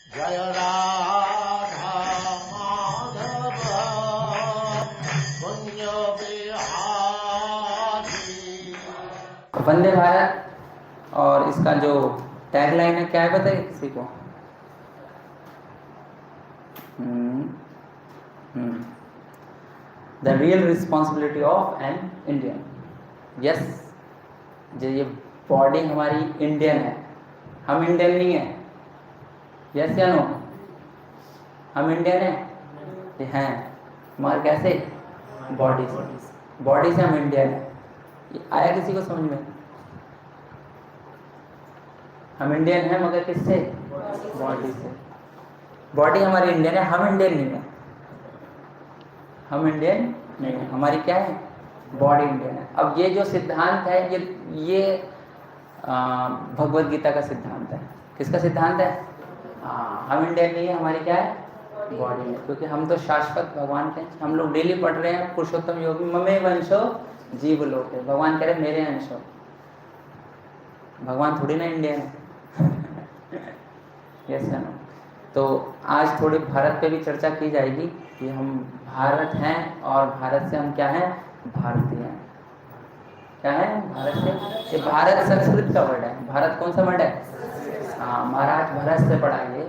जय राधा माधव कुंज बिहारी। वंदे भारत और इसका जो टैगलाइन है क्या है बताइए किसी को? The real responsibility of an Indian. Yes, जो ये बॉडी हमारी इंडियन है, हम इंडियन नहीं है। यस या नो? हम इंडियन है, ये हैं मगर कैसे? बॉडी से, बॉडी से हम इंडियन है। ये आया किसी को समझ में? हम इंडियन है मगर किससे? बॉडी से। बॉडी हमारी इंडियन है, हम इंडियन नहीं है। हम इंडियन नहीं है, हमारी क्या है? बॉडी इंडियन है। अब ये जो सिद्धांत है ये भगवत गीता का सिद्धांत है। किसका सिद्धांत है? हम इंडियन नहीं है, हमारी क्या है? बॉडी है। क्योंकि हम तो शाश्वत भगवान के, हम लोग डेली पढ़ रहे हैं पुरुषोत्तम योगी ममे वंशो जीव लोके। भगवान कह रहे मेरे अंश हो, भगवान थोड़ी ना इंडियन है। यस या नो? तो आज थोड़ी भारत पे भी चर्चा की जाएगी कि हम भारत हैं और भारत से हम क्या हैं? भारतीय हैं। क्या है भारत से? ये भारत संस्कृत का वर्ड है। भारत कौन सा वर्ड है? हाँ, महाराज भरत से पढ़ाइए।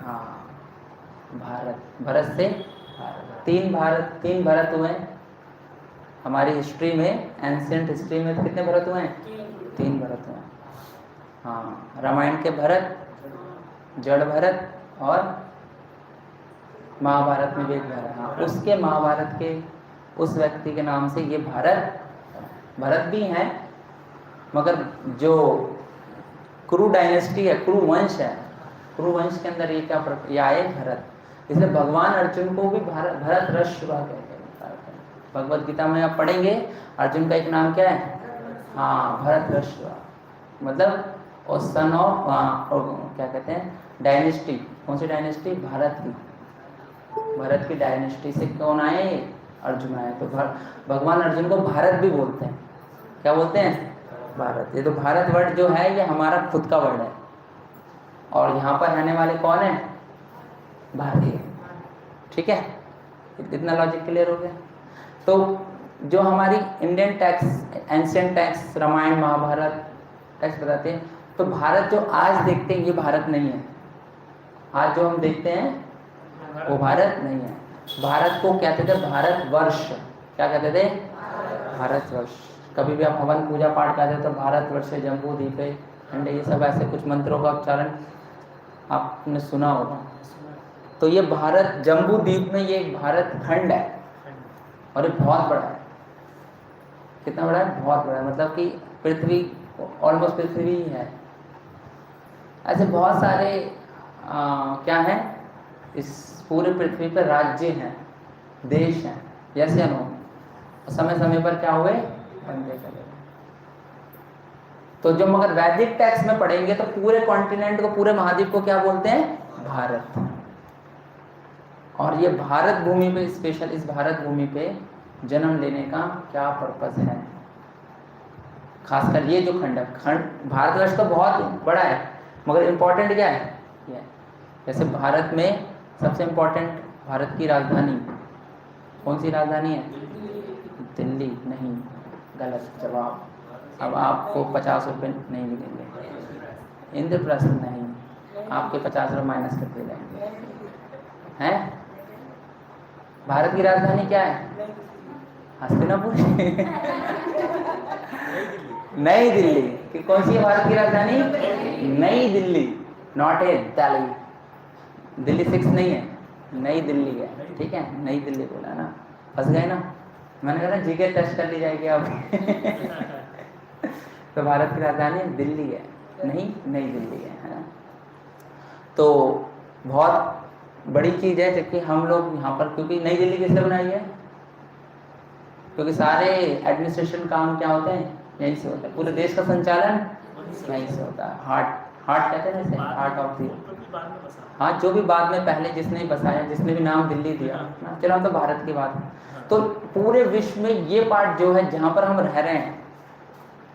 हाँ, भारत, भरत से भारत। तीन भरत हुए हमारी हिस्ट्री में, एंशिएंट हिस्ट्री में कितने भरत हुए हैं? 3 भरत हुए। हाँ, रामायण के भरत, जड़ भरत और महाभारत में भी एक भरत। हाँ, उसके महाभारत के उस व्यक्ति के नाम से ये भरत भी हैं। मगर जो कुरु डायनेस्टी है, कुरु वंश है, कुरु वंश के अंदर ये क्या ये आए भरत। इसलिए भगवान अर्जुन को भी भरत रश्वा कहते हैं। भगवत गीता में आप पढ़ेंगे, अर्जुन का एक नाम क्या है? हाँ, भरत रश्वा, मतलब और सन ऑफ क्या कहते हैं? डायनेस्टी। कौन सी डायनेस्टी? भारत की। भारत की डायनेस्टी से कौन आए? अर्जुन आए। तो भगवान अर्जुन को भारत भी बोलते हैं। क्या बोलते हैं? भारत। ये तो भारत वर्ड जो है ये हमारा खुद का वर्ड है और यहाँ पर रहने वाले कौन है? भारतीय। ठीक है, इतना लॉजिक क्लियर हो गया। तो जो हमारी Indian text, ancient text, Ramayan Mahabharat text बताते हैं, तो भारत जो आज देखते हैं ये भारत नहीं है। आज जो हम देखते हैं वो भारत नहीं है। भारत को कहते थे भारत वर्ष। क्या कहते थे? भारत वर्ष। कभी भी आप हवन पूजा पाठ करते हो तो भारत वर्ष, जम्बू द्वीपे खंडे, ये सब ऐसे कुछ मंत्रों का उच्चारण आपने सुना होगा। तो ये भारत जम्बू द्वीप में ये एक भारत खंड है और ये बहुत बड़ा है। कितना बड़ा है? बहुत बड़ा है। मतलब कि पृथ्वी, ऑलमोस्ट पृथ्वी ही है। ऐसे बहुत सारे क्या है इस पूरे पृथ्वी पर? राज्य हैं, देश हैं। यस या नो? समय समय पर क्या हुए? बनते चले। तो जो मगर वैदिक टेक्स्ट में पढ़ेंगे तो पूरे कॉन्टिनेंट को, पूरे महाद्वीप को क्या बोलते हैं? भारत। और ये भारत भूमि पे, स्पेशल इस भारत भूमि पे जन्म लेने का क्या पर्पस है? खासकर ये जो खंड, भारतवर्ष तो बहुत बड़ा है मगर इम्पोर्टेंट क्या है? ये जैसे भारत में सबसे इम्पोर्टेंट भारत की राजधानी कौन सी राजधानी है? दिल्ली नहीं, गलत जवाब। अब आपको 50 रुपये नहीं मिलेंगे। इंद्रप्रस्थ नहीं, आपके 50 रुपये माइनस करते जाएंगे। हैं? भारत की राजधानी क्या है? हस्तिनापुर। नई दिल्ली। कि कौन सी है भारत की राजधानी? नई दिल्ली, नॉट ए दिल्ली। दिल्ली 6 नहीं है, नई दिल्ली है। ठीक है, नई दिल्ली बोला ना, फंस गए ना। मैंने कहा ना जीके टेस्ट कर ली जाएगी आप। तो भारत की राजधानी दिल्ली है, नहीं नई दिल्ली है ना। तो बहुत बड़ी चीज़ है जबकि हम लोग यहाँ पर, क्योंकि नई दिल्ली किसने बनाई है? क्योंकि सारे एडमिनिस्ट्रेशन काम क्या होते हैं? यहीं से होता है। पूरे देश का संचालन यहीं से होता है। हार्ट कहते हैं ना, हार्ट ऑफ दी। हाँ, जो भी बाद में पहले जिसने बसाया, जिसने भी नाम दिल्ली दिया ना। चलो हम तो भारत की बात है। तो पूरे विश्व में ये पार्ट जो है जहाँ पर हम रह रहे हैं,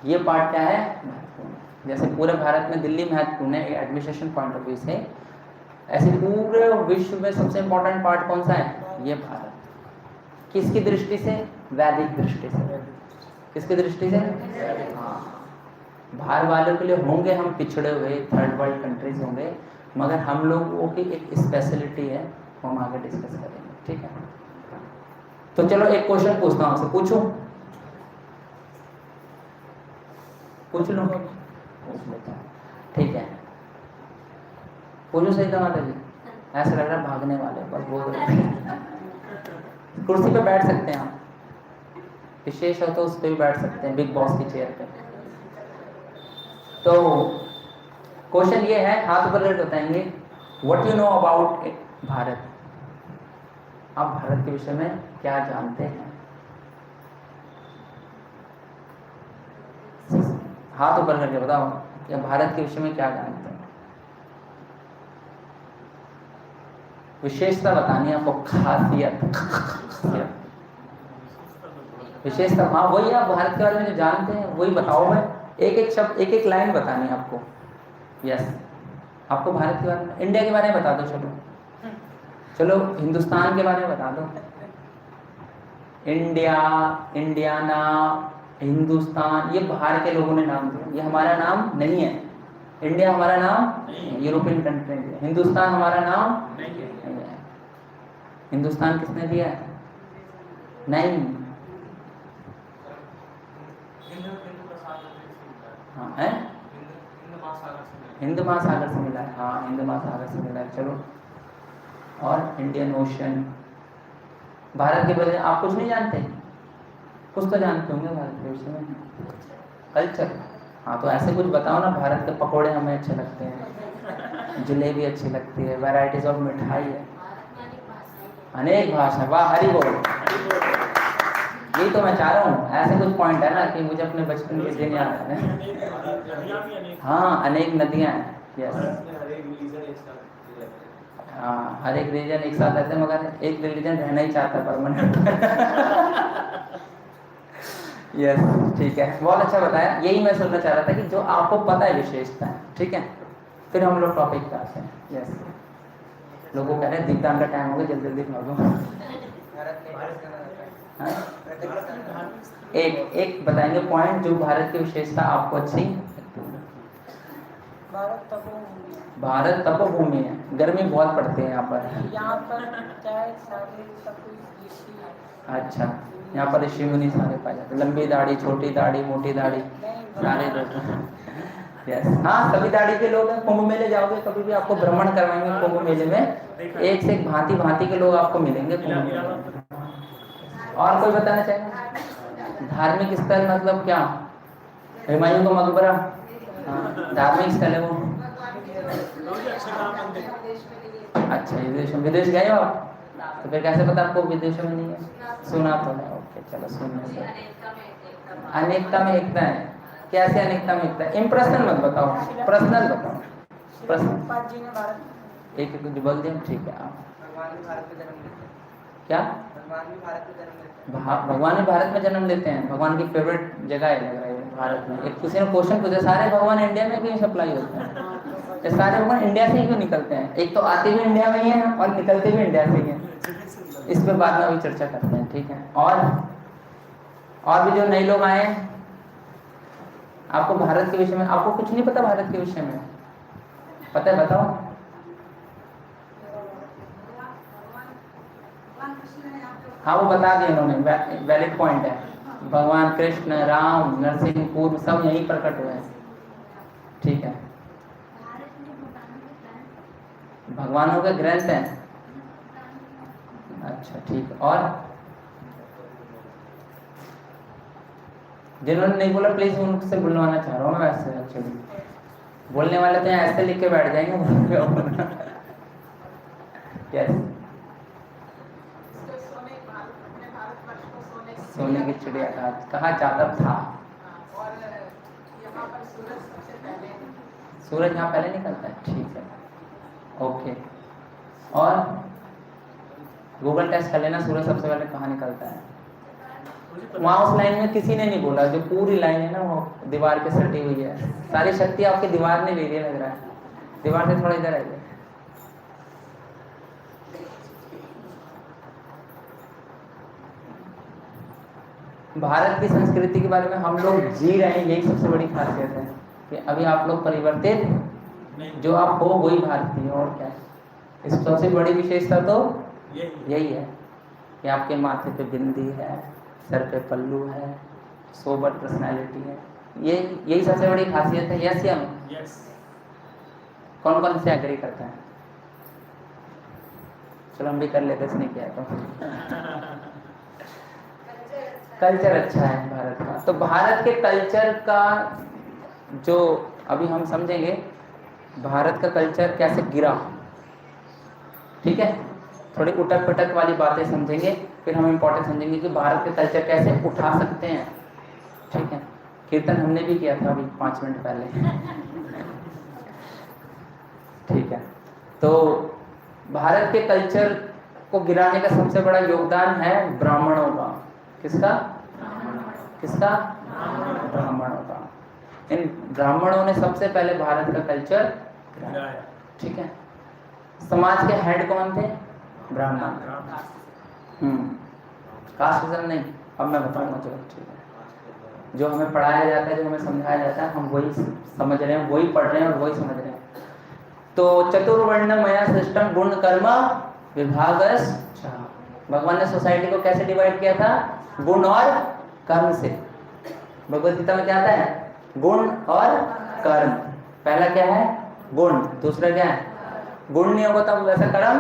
ये पार्ट क्या है? महत्वपूर्ण। जैसे पूरे भारत में दिल्ली महत्वपूर्ण है एडमिनिस्ट्रेशन पॉइंट ऑफ व्यू से, ऐसे पूरे विश्व में सबसे इंपॉर्टेंट पार्ट कौन सा है? ये भारत। किसकी दृष्टि से? वैदिक दृष्टि से। किसकी दृष्टि से? हाँ, बाहर वालों के लिए होंगे हम पिछड़े हुए, थर्ड वर्ल्ड कंट्रीज होंगे, मगर हम लोगों की एक स्पेशलिटी है, वो हम आगे डिस्कस करेंगे, ठीक है। तो चलो एक क्वेश्चन पूछता हूँ आपसे, पूछूं? पूछ लो, पूछ लेता हूँ, ठीक है। पूछो सही था माता जी, ऐसा लग रहा है भागने वाले, बस बोल रहे। कुर्सी पे बैठ सकते हैं आप, विशेष हो तो उस पर भी बैठ सकते हैं, बिग बॉस की चेयर पे। तो क्वेश्चन ये है, हाथ ऊपर करके बताएंगे, what you know about Bharat. आप भारत के विषय में क्या जानते हैं? हाथ ऊपर करके बताओ, या भारत के विषय में क्या जानते हैं? विशेषता बतानी है आपको, खासियत। विशेषता, हाँ वही, आप भारत के बारे में जो जानते हैं वही बताओ। मैं एक एक शब्द, एक एक लाइन बतानी है आपको। यस, आपको भारत के बारे में, इंडिया के बारे में बता दो। चलो चलो, हिंदुस्तान के बारे में बता दो। इंडिया, इंडियाना, हिंदुस्तान, ये बाहर के लोगों ने नाम दिया, ये हमारा नाम नहीं है। इंडिया हमारा नाम यूरोपियन कंट्री है। हिंदुस्तान हमारा नाम नहीं है। हिंदुस्तान किसने दिया है? नहीं। हाँ है, हिंद महासागर से मिला है। हाँ, हिंद महासागर से मिला है। चलो, और इंडियन ओशन। भारत के बारे में आप कुछ नहीं जानते? कुछ तो जानते होंगे भारत के विषय में। कल्चर, हाँ तो ऐसे कुछ बताओ ना। भारत के पकोड़े हमें अच्छे लगते हैं, जलेबी अच्छी लगती है, वैरायटीज ऑफ मिठाई है, अनेक भाषा। वाह, हरि बोल। यही तो मैं चाह रहा हूँ, ऐसे कुछ पॉइंट है ना कि मुझे अपने बचपन के दिन याद आ रहे हैं। हाँ, अनेक नदियाँ हैं। यस, हाँ, हर एक रीजन एक साथ रहते हैं, मगर एक रीजन रहना ही चाहता है परमानेंट। यस, ठीक है, बहुत अच्छा बताया। यही मैं सुनना चाह रहा था कि जो आपको पता है विशेषता है, ठीक है। फिर हम लोग टॉपिक पे आते हैं। यस, लोगों कह रहे हैं दीपदान का टाइम हो गया, जल्दी जल्दी भागो। एक एक बताएंगे पॉइंट जो भारत की विशेषता आपको अच्छी। भारत तपोभूमि है, गर्मी बहुत पड़ती है यहाँ पर। अच्छा, यहाँ पर ऋषि मुनि सारे पाए जाते, लंबी दाढ़ी, छोटी दाढ़ी, मोटी दाढ़ी, सारे लोग। यस, हाँ, सभी दाढ़ी के लोग हैं। कुंभ मेले जाओगे कभी भी, आपको भ्रमण करवाएंगे कुंभ मेले में, एक से एक भांति भांति के लोग आपको मिलेंगे कुंभ मेले में। और कोई बताना चाहेगा? धार्मिक स्थल मतलब क्या? हुमायूं का मकबरा, हाँ, धार्मिक स्थल है वो। अच्छा, विदेश गए हो आप? तो फिर कैसे पता आपको विदेशों में नहीं है? सुना तो है। ओके, चलो, सुनने से। अनेकता में एकता है। कैसे अनेकता में एकता है? इम्प्रेशन मत बताओ, पर्सनल बताओ। एक एक बोल दिया, ठीक है। आप क्या? भगवान भी भारत में जन्म लेते हैं। भगवान की फेवरेट जगह है, लग रहा है भारत में। एक किसी ने क्वेश्चन पूछा, सारे भगवान इंडिया में क्यों सप्लाई होते हैं? ये सारे भगवान इंडिया से ही क्यों निकलते हैं? एक तो आते भी इंडिया में ही है और निकलते भी इंडिया से ही है। इस पे बाद में अभी चर्चा करते हैं, ठीक है। और भी जो नए लोग आए हैं, आपको भारत के विषय में, आपको कुछ नहीं पता भारत के विषय में? पता है, बताओ। हाँ, वो बता दिया इन्होंने, वैलिड पॉइंट है। भगवान कृष्ण, राम, नरसिंह, पूर्व सब यहीं प्रकट हुए हैं, ठीक है। भगवानों के ग्रंथ हैं। अच्छा, ठीक। और जिन्होंने नहीं बोला प्लीज उनसे बुलवाना चाह रहा हूँ मैं। वैसे एक्चुअली बोलने वाले तो यहाँ ऐसे लिख के बैठ जाएंगे। यस, सोने की चिड़िया कहा जाता था। सूरज यहाँ पहले निकलता है, ठीक है, ओके। और गूगल टेस्ट कर लेना, सूरज सबसे पहले कहाँ निकलता है। वहाँ उस लाइन में किसी ने नहीं बोला, जो पूरी लाइन है ना वो दीवार पे सटी हुई है। सारी शक्ति आपकी दीवार ने ले ली, लग रहा है। दीवार से थोड़ा इधर आइए। भारत की संस्कृति के बारे में हम लोग जी रहे हैं, यही सबसे बड़ी खासियत है कि अभी आप लोग परिवर्तित, जो आप हो वही भारतीय, और क्या है। इस सबसे बड़ी विशेषता तो यही है कि आपके माथे पे बिंदी है, सर पे पल्लू है, सोबर पर्सनालिटी है, यही सबसे बड़ी खासियत है। यस या नो? कौन कौन से एग्री करता है? चलो हम भी कर लेते, इसने किया तो। कल्चर अच्छा है भारत का। तो भारत के कल्चर का जो अभी हम समझेंगे, भारत का कल्चर कैसे गिरा, ठीक है, थोड़ी उटक पटक वाली बातें समझेंगे, फिर हम इम्पोर्टेंट समझेंगे कि भारत के कल्चर कैसे उठा सकते हैं, ठीक है। कीर्तन हमने भी किया था अभी 5 मिनट पहले, ठीक है। तो भारत के कल्चर को गिराने का सबसे बड़ा योगदान है ब्राह्मणों का। किसका? ब्राह्मणों का। इन ब्राह्मणों ने सबसे पहले भारत का कल्चर गिराया, ठीक है। समाज के हेड कौन थे? ब्राह्मण। कास्टिज्म नहीं, अब मैं बताऊंगा, चलो ठीक है। जो हमें पढ़ाया जाता है, जो हमें समझाया जाता है, हम वही समझ रहे हैं, वही पढ़ रहे हैं और वही समझ रहे हैं। तो चतुर्वर्णमय सिस्टम गुण कर्म विभागस, भगवान ने सोसाइटी को कैसे डिवाइड किया था? गुण और कर्म से। भगवद गीता में क्या आता है? गुण और कर्म। पहला क्या है? गुण। दूसरा क्या है? गुण नहीं होगा तब वैसा कर्म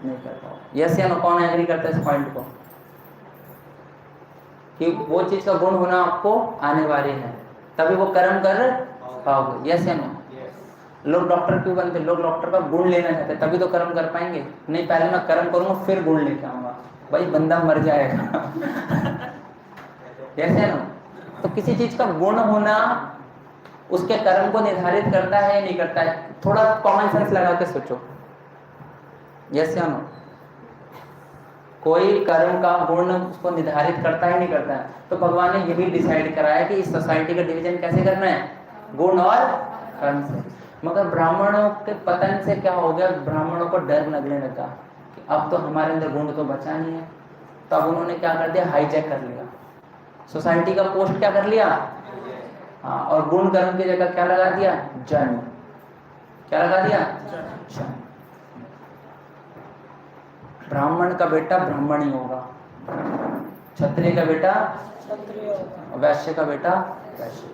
नहीं कर पाओ। यस या नो? कौन एग्री करता है इस पॉइंट को कि वो चीज का गुण होना आपको आने वाले है, तभी वो कर्म कर पाओगे? यस या नो? लोग डॉक्टर क्यों बनते? लोग डॉक्टर का गुण लेना चाहते, तभी तो कर्म कर पाएंगे। नहीं, पहले मैं कर्म करूंगा फिर गुण लेके आऊंगा, भाई बंदा मर जाएगा। यस या नो? तो किसी चीज का गुण होना उसके कर्म को निर्धारित करता है या नहीं करता है? थोड़ा कॉमन सेंस लगा के सोचो। यस या नो? कोई कर्म का गुण उसको निर्धारित करता है नहीं करता है? तो भगवान ने यही डिसाइड कराया कि इस सोसाइटी का डिवीजन कैसे करना है? गुण और कर्म से। मगर ब्राह्मणों के पतन से क्या हो गया? ब्राह्मणों को डर लगने लगा कि अब तो हमारे अंदर गुण तो बचा नहीं है। तो अब उन्होंने क्या कर दिया? हाईजैक कर लिया सोसाइटी का पोस्ट। क्या कर लिया? हाँ, और गुण कर्म की जगह क्या लगा दिया? जन्म। क्या लगा दिया? जन्म। ब्राह्मण का बेटा ब्राह्मण ही होगा, क्षत्रिय का बेटा क्षत्रिय होगा, वैश्य का बेटा वैश्य।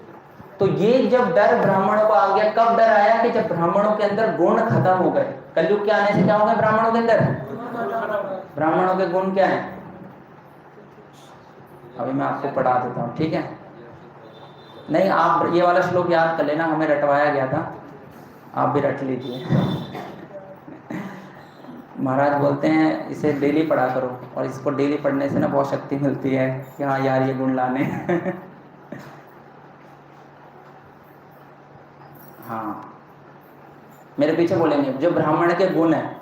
तो ये जब डर ब्राह्मणों को आ गया, कब डर आया? कि जब ब्राह्मणों के अंदर गुण खत्म हो गए। कलयुग के आने से क्या हो गया ब्राह्मणों के अंदर? ब्राह्मणों के गुण क्या है? अभी मैं आपको पढ़ा देता हूँ, ठीक है? नहीं, आप ये वाला श्लोक याद कर लेना, हमें रटवाया गया था, आप भी रट लीजिए। महाराज बोलते हैं इसे डेली पढ़ा करो, और इसको डेली पढ़ने से ना बहुत शक्ति मिलती है कि हाँ यार ये गुण लाने। हाँ, मेरे पीछे बोलेंगे जो ब्राह्मण के गुण है।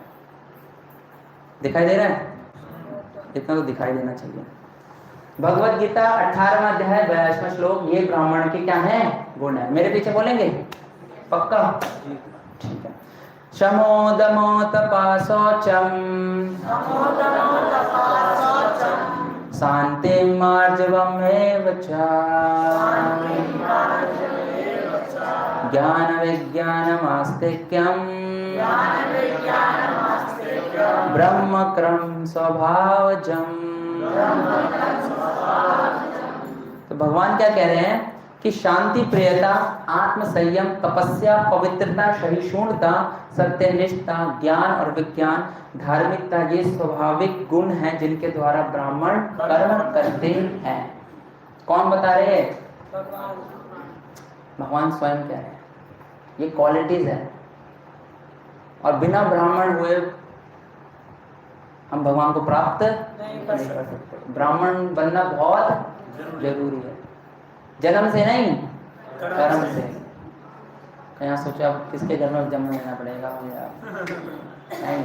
दिखाई दे रहा है? इतना तो दिखाई देना चाहिए। भगवद गीता 18वां अध्याय 42वां श्लोक, ये ब्राह्मण के क्या है? गुण है। मेरे पीछे बोलेंगे? पक्का? ठीक है। शमो दमो तपा शौचम शांतिं मार्जवमेव च ज्ञान विज्ञानमास्तिक्यं ब्रह्मक्रम स्वभावजम्। तो भगवान क्या कह रहे हैं कि शांति, प्रियता, आत्म संयम, तपस्या, पवित्रता, सहिष्णुता, सत्यनिष्ठा, ज्ञान और विज्ञान, धार्मिकता, ये स्वाभाविक गुण हैं जिनके द्वारा ब्राह्मण कर्म करते हैं। कौन बता रहे हैं? भगवान स्वयं कह रहे हैं। ये क्वालिटीज है, और बिना ब्राह्मण हुए हम भगवान को प्राप्त नहीं कर सकते। ब्राह्मण बनना बहुत जरूरी है, जन्म से नहीं, कर्म से। कहीं सोचा अब किसके घर में जन्म लेना पड़ेगा भैया? नहीं,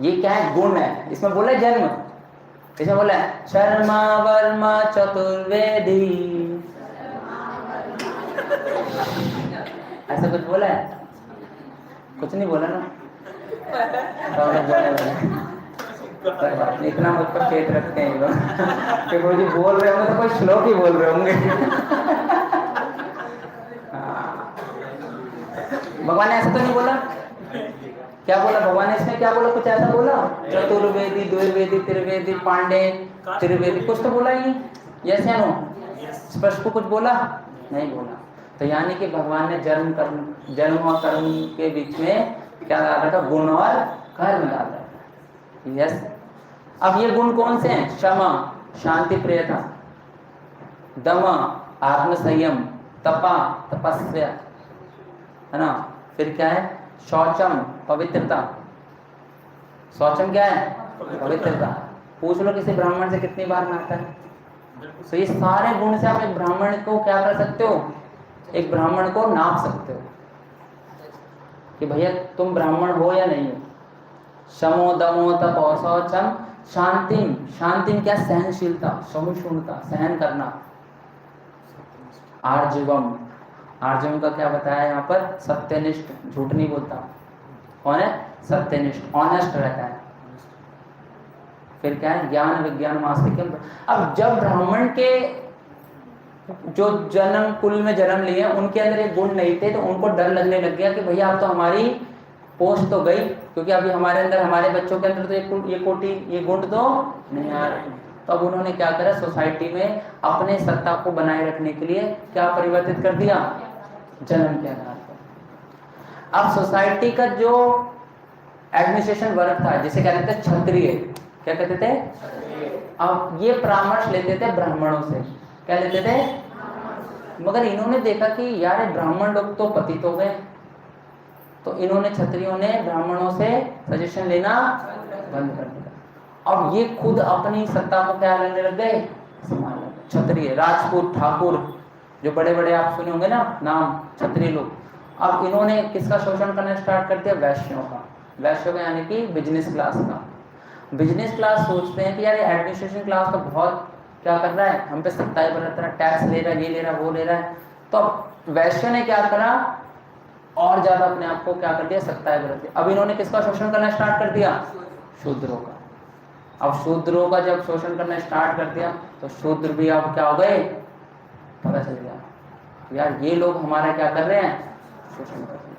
ये क्या है? गुण है। इसमें बोला जन्म, इसमें बोला शर्मा वर्मा चतुर्वेदी, ऐसा कुछ बोला है? कुछ नहीं बोला ना? बोलने लगे। कोई बात नहीं, इतना मुझ पर फेथ रखते हैं लोग कि वो जो बोल रहे होंगे तो कोई श्लोक ही बोल रहे होंगे। हाँ। भगवान ने ऐसा तो नहीं बोला? क्या बोला भगवान ने इसमें? क्या बोला? कुछ ऐसा बोला? चतुर्वेदी, द्विवेदी, त्रिवेदी, पांडे, त्रिवेदी, कुछ तो बोला ही नहीं। यस या नो? स्पष्ट को कुछ बोला नहीं बोला। तो यानी कि भगवान ने जन्म और कर्म के बीच में क्या डाल रखा? गुण और कर्म डाल रखा। यस। अब ये गुण कौन से हैं? क्षमा, शांति प्रियता, दम, आत्म संयम, तपा, तपस्या, है ना? फिर क्या है? शौचम, पवित्रता। शौचम क्या है? पवित्रता। पूछ लो किसी ब्राह्मण से कितनी बार नहाता है। तो ये सारे गुण से आप एक ब्राह्मण को क्या कर सकते हो? एक ब्राह्मण को नाप सकते हो कि भैया तुम ब्राह्मण हो या नहीं हो। शमो, दमो, तपो, शौचम, शांतिम। शांतिम क्या? सहनशीलता, सहिष्णुता, सहन करना। आर्जवम, आर्जवम का क्या बताया यहाँ पर? सत्यनिष्ठ, झूठ नहीं बोलता। कौन है? सत्यनिष्ठ, ऑनेस्ट रहता है। फिर क्या है? ज्ञान, विज्ञान, मास्तिक्यम। अब जब ब्राह्मण के जो जन्म कुल में जन्म लिए उनके अंदर ये गुण नहीं थे, तो उनको डर लगने लग गया कि भैया अब तो हमारी पोस्ट तो गई, क्योंकि अभी हमारे अंदर, हमारे बच्चों के अंदर तो ये गुण तो नहीं आ रहे। तो अब उन्होंने क्या करा? सोसाइटी में अपने सत्ता को बनाए रखने के लिए क्या परिवर्तित कर दिया? जन्म के आधार पर। अब सोसाइटी का जो एडमिनिस्ट्रेशन वर्क था, जिसे कहते थे क्षत्रिय, क्या कहते थे? अब ये परामर्श लेते थे ब्राह्मणों से। क्या लेते थे? मगर इन्होंने देखा कि यार ब्राह्मण लोग तो पतित हो गए, तो इन्होंने, क्षत्रियों ने ब्राह्मणों से सजेशन लेना बंद कर दिया। अब ये खुद अपनी सत्ता को क्या लेने लग गए? संभालने। क्षत्रिय, राजपूत, ठाकुर, जो बड़े बड़े आप सुने होंगे ना नाम, क्षत्रिय लोग। अब इन्होंने किसका शोषण करना स्टार्ट कर दिया? वैश्यों का। वैश्यों का यानी कि बिजनेस क्लास का। बिजनेस क्लास सोचते हैं कि यार एडमिनिस्ट्रेशन क्लास तो बहुत क्या कर रहा है, हम पे सत्ताई बरत रहा है, टैक्स ले रहा है, ये ले रहा है, वो ले रहा है। तो वैश्य ने क्या करा? और ज्यादा अपने आप को क्या कर दिया? सत्ताई बरत दिया। अब इन्होंने किसका शोषण करना स्टार्ट कर दिया? शूद्रों का। अब शूद्रों का जब शोषण करना स्टार्ट कर दिया तो शूद्र भी अब क्या हो गए? पता चल गया यार ये लोग हमारा क्या कर रहे हैं? शोषण कर रहे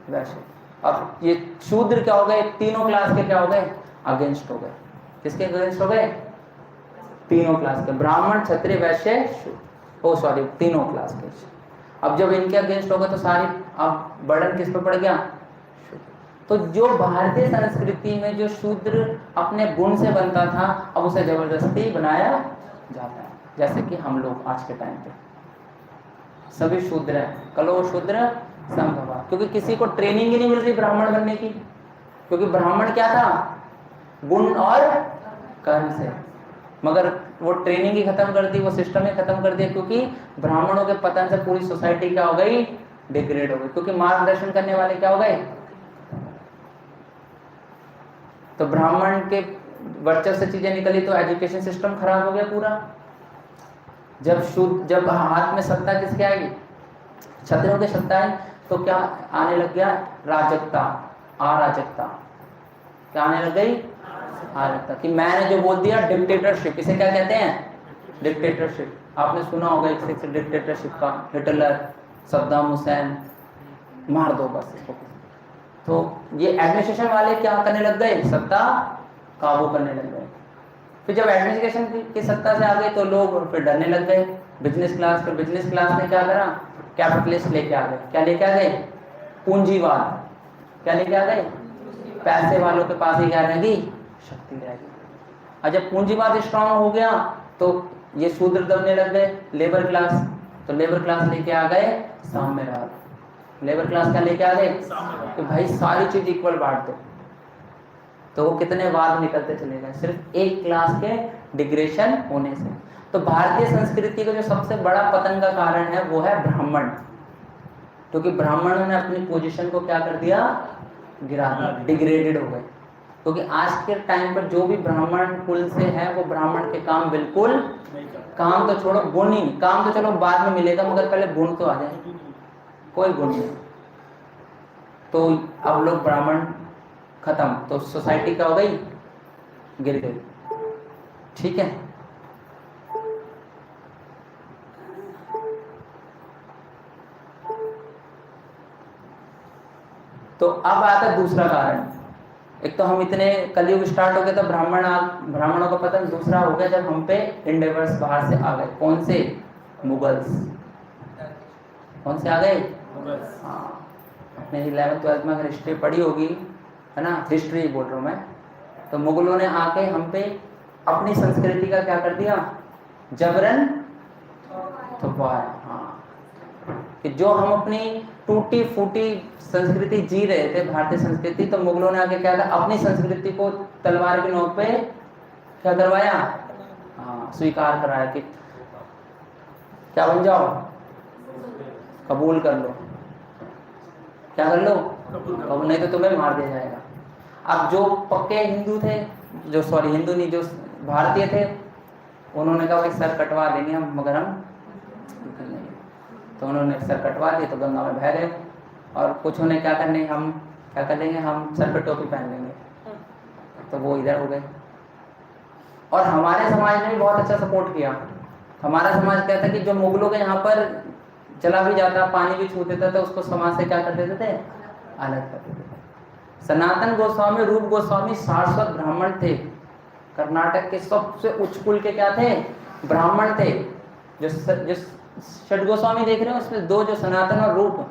हैं। वैसे अब ये शूद्र क्या हो गए? तीनों क्लास के क्या हो गए? अगेंस्ट हो गए। किसके अगेंस्ट हो गए? तीनों क्लास के, ब्राह्मण, क्षत्रिय, वैश्य, तीनों क्लास के। अब जब इनके अगेंस्ट हो गए तो सारी अब बर्डन किस पर पड़ गया? तो जो भारतीय संस्कृति में जो शूद्र अपने गुण से बनता था, अब उसे जबरदस्ती बनाया जाता है। जैसे कि हम लोग आज के टाइम पे सभी शूद्र हैं, कलो शूद्र संभवा, क्योंकि किसी को ट्रेनिंग ही नहीं मिल रही ब्राह्मण बनने की। क्योंकि ब्राह्मण क्या था? गुण और कर्म से। मगर वो ट्रेनिंग ही खत्म कर दी, वो सिस्टम ही खत्म कर दिया, क्योंकि ब्राह्मणों के पतन से पूरी सोसाइटी क्या हो गई? डिग्रेड हो गई। क्योंकि मार्गदर्शन करने वाले क्या हो गए? तो ब्राह्मण के वर्चस्व से चीजें निकली तो एजुकेशन सिस्टम खराब हो गया पूरा। जब हाथ में सत्ता किसके आएगी? क्षत्रियों की सत्ता है, तो क्या आने लग गया? राजकता, अराजकता। क्या आने लग गई? अराजकता। कि मैंने जो बोल दिया डिक्टेटरशिप, इसे क्या कहते हैं? डिक्टेटरशिप। आपने सुना होगा एक डिक्टेटरशिप का, हिटलर, सद्दाम हुसैन, मार दो बस इसको। तो ये एडमिनिस्ट्रेशन वाले क्या करने लग गए? सत्ता काबू करने लग गए। फिर जब एडमिनिस्ट्रेशन की सत्ता से आ गए तो लोग फिर डरने लग गए। बिजनेस क्लास ने क्या करा? कैपिटलिस्ट लेके आ गए। क्या लेके आ गए? पूंजीवाद। क्या लेके आ गए? पैसे वालों के पास ही क्या रहेगी? शक्ति रहेगी। और जब पूंजीवाद स्ट्रांग हो गया तो ये शूद्र दबने लग गए, लेबर क्लास। तो लेबर क्लास लेके आ गए साम्यवाद। लेबर क्लास क्या लेके आ गए? कि भाई सारी चीज इक्वल बांट दो। तो वो कितने वाद निकलते चले गए सिर्फ एक क्लास के डिग्रेशन होने से। तो भारतीय संस्कृति का जो सबसे बड़ा पतन का कारण है वो है ब्राह्मण। क्योंकि ब्राह्मणों ने अपनी पोजीशन को क्या कर दिया? गिरा दिया, डिग्रेडेड हो गए। क्योंकि आज के टाइम पर जो भी ब्राह्मण कुल से है वो ब्राह्मण के काम बिल्कुल, काम तो छोड़ो, गुण ही, काम तो चलो बाद में मिलेगा, मगर पहले गुण तो आ जाए। कोई गुण नहीं। तो अब लोग ब्राह्मण खत्म, तो सोसाइटी क्या हो गई? गिर गई। ठीक है, तो अब आता है दूसरा कारण। एक तो हम इतने कलयुग स्टार्ट हो गया तो ब्राह्मणों का पतन। दूसरा हो गया जब हम पे इंडिवर्स बाहर से आ गए। कौन से? मुगल्स। कौन से आ गए? मुगल्स। हाँ, अपने 11th-12th में अगर हिस्ट्री पढ़ी होगी, है ना, हिस्ट्री बोल रहा हूँ मैं, तो मुगलों ने आके हम पे अपनी संस्कृति का क्या कर दिया? जबरन थोपवाया। हाँ, कि जो हम अपनी टूटी फूटी संस्कृति जी रहे थे, भारतीय संस्कृति, तो मुगलों ने आके क्या था? अपनी संस्कृति को तलवार की नोक पे क्या करवाया? हाँ, स्वीकार कराया कि क्या बन जाओ, कबूल कर लो। क्या कर लो? कबूल, नहीं तो तुम्हें मार दिया जाएगा। अब जो पक्के हिंदू थे, जो सॉरी हिंदू नहीं, जो भारतीय थे, उन्होंने कहा भाई सर कटवा देंगे हम, मगर हम नहीं। तो उन्होंने सर कटवा दिए, तो गंगा में बह गए। और कुछ उन्हें क्या करने, हम क्या कर लेंगे, हम सर पे टोपी पहन लेंगे, तो वो इधर हो गए। और हमारे समाज ने भी बहुत अच्छा सपोर्ट किया। हमारा समाज कहता है कि जो मुगलों के यहाँ पर चला भी जाता, पानी भी छू देता था, उसको समाज से क्या कर देते थे? अलग कर देते थे। सनातन गोस्वामी, रूप गोस्वामी सारस्वत ब्राह्मण थे। कर्नाटक के सबसे उच्च कुल के क्या थे? ब्राह्मण थे। जो षट गोस्वामी देख रहे हो, उसमें दो जो सनातन और रूप,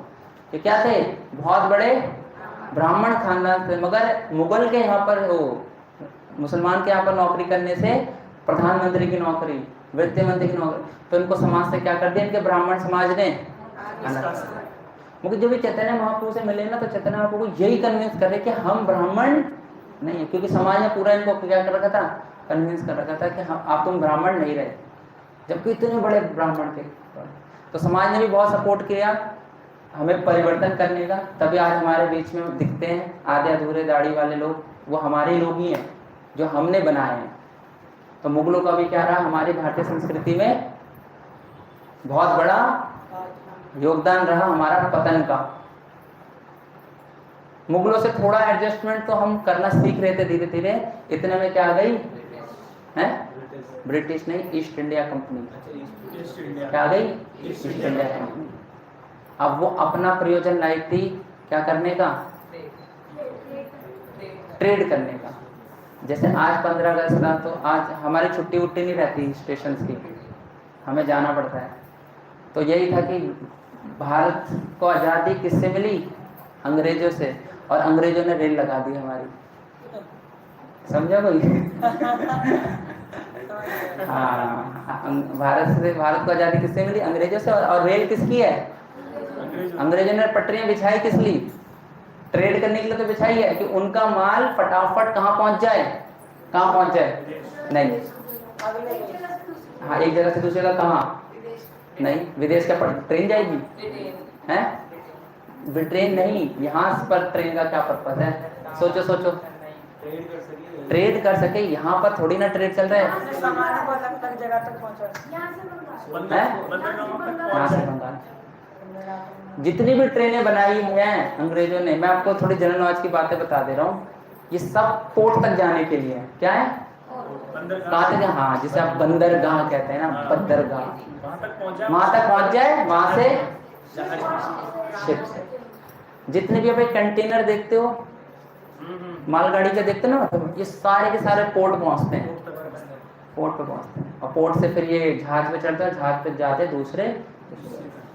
ये क्या थे? बहुत बड़े ब्राह्मण खानदान थे। मगर मुगल के यहाँ पर, वो मुसलमान के यहाँ पर नौकरी करने से, प्रधानमंत्री की नौकरी, वित्त मंत्री की नौकरी, तो इनको समाज से क्या कर दिया? इनके ब्राह्मण समाज ने अलग। मुझे जब चैतन्य महाप्रभु से मिले ना, तो चैतन्य महाप्रभु को यही कन्विंस करे कि हम ब्राह्मण नहीं है, क्योंकि समाज ने पूरा इनको क्या कर रखा था? कन्विंस कर रखा था कि हम, आप तुम ब्राह्मण नहीं रहे, जबकि इतने बड़े ब्राह्मण थे। तो समाज ने भी बहुत सपोर्ट किया हमें परिवर्तन करने का। तभी आज हमारे बीच में दिखते हैं आधे अधूरे दाढ़ी वाले लोग, वो हमारे लोग ही हैं जो हमने बनाए हैं। तो मुगलों का भी क्या रहा? हमारी भारतीय संस्कृति में बहुत बड़ा योगदान रहा हमारा पतन का। मुगलों से थोड़ा एडजस्टमेंट तो हम करना सीख रहे थे धीरे धीरे। इतने में क्या आ गई है? ब्रिटिश नहीं, ईस्ट इंडिया कंपनी। क्या आ गई? East India company. अब वो अपना प्रयोजन लाई थी क्या करने का? ट्रेड करने का। जैसे आज 15 अगस्त था, तो आज हमारी छुट्टी वुट्टी नहीं रहती स्टेशन की, हमें जाना पड़ता है। तो यही था कि भारत को आज़ादी किससे मिली? अंग्रेजों से। और अंग्रेजों ने रेल लगा दी हमारी, समझा कोई? हाँ, भारत को आज़ादी किससे मिली? अंग्रेजों से। और रेल किसकी है? अंग्रेजों ने पटरियां बिछाई किस लिए? ट्रेड करने के लिए तो बिछाई है, कि उनका माल फटाफट कहाँ पहुंच जाए? कहाँ पहुंच जाए? नहीं, हाँ, एक जगह से दूसरी जगह कहाँ? नहीं, विदेश का ट्रेन जाएगी हैं? ट्रेन नहीं, यहाँ पर ट्रेन का क्या पर्पस है? सोचो सोचो, ट्रेड कर सके। यहाँ पर थोड़ी ना ट्रेड चल रहा है। यहाँ से बंगाल। जितनी भी ट्रेनें बनाई हैं अंग्रेजों ने, मैं आपको थोड़ी जनरल नॉलेज की बातें बता दे रहा हूँ, ये सब पोर्ट तक जाने के लिए। क्या है? कहाँ तक? हाँ, जिसे आप बंदरगाह कहते हैं ना, बंदरगाह, वहां तक पहुंच जाए, वहां से शिप से। जितने भी आप कंटेनर देखते हो, मालगाड़ी के देखते हो ना, तो ये सारे के सारे पोर्ट पहुंचते हैं, पोर्ट पे पहुंचते हैं। और पोर्ट से फिर ये जहाज पे चढ़ता है, जहाज पे जाते दूसरे।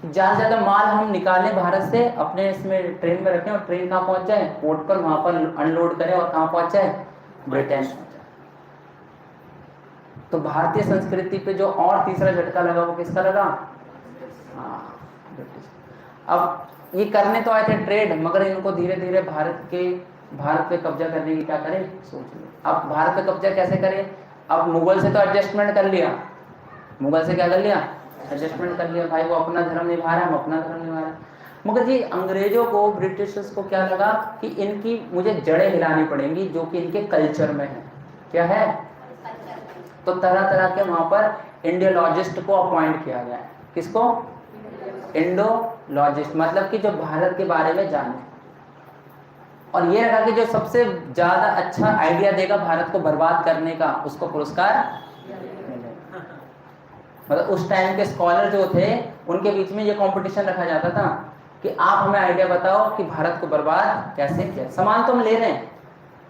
ज्यादा से ज्यादा माल हम निकालें भारत से, अपने इसमें ट्रेन में रखें, और ट्रेन कहाँ पहुंच जाए? पोर्ट पर, वहां पर अनलोड करें, और कहाँ पहुंच जाए? ब्रिटेन। तो भारतीय संस्कृति पे जो और तीसरा झटका लगा, वो किसका लगा? हाँ, ब्रिटिश। अब ये करने तो आए थे ट्रेड, मगर इनको धीरे धीरे भारत पे कब्जा करने की क्या करें? सोच लो। अब भारत पे कब्जा कैसे करें? अब मुगल से तो एडजस्टमेंट कर लिया, मुगल से क्या कर लिया? एडजस्टमेंट कर लिया। भाई वो अपना धर्म निभा रहा है, हम अपना धर्म निभा रहे हैं। मगर जी अंग्रेजों को, ब्रिटिशर्स को क्या लगा कि इनकी मुझे जड़ें हिलानी पड़ेंगी, जो कि इनके कल्चर में है। क्या है? तो तरह तरह के वहां पर इंडियोलॉजिस्ट को अपॉइंट किया गया है। किसको? इंडोलॉजिस्ट, मतलब कि जो भारत के बारे में जाने। और ये रखा कि जो सबसे ज्यादा अच्छा आइडिया देगा भारत को बर्बाद करने का, उसको पुरस्कार मिलेगा। मतलब उस टाइम के स्कॉलर जो थे उनके बीच में ये कंपटीशन रखा जाता था कि आप हमें आइडिया बताओ कि भारत को बर्बाद कैसे किया। सामान तो हम ले रहे हैं,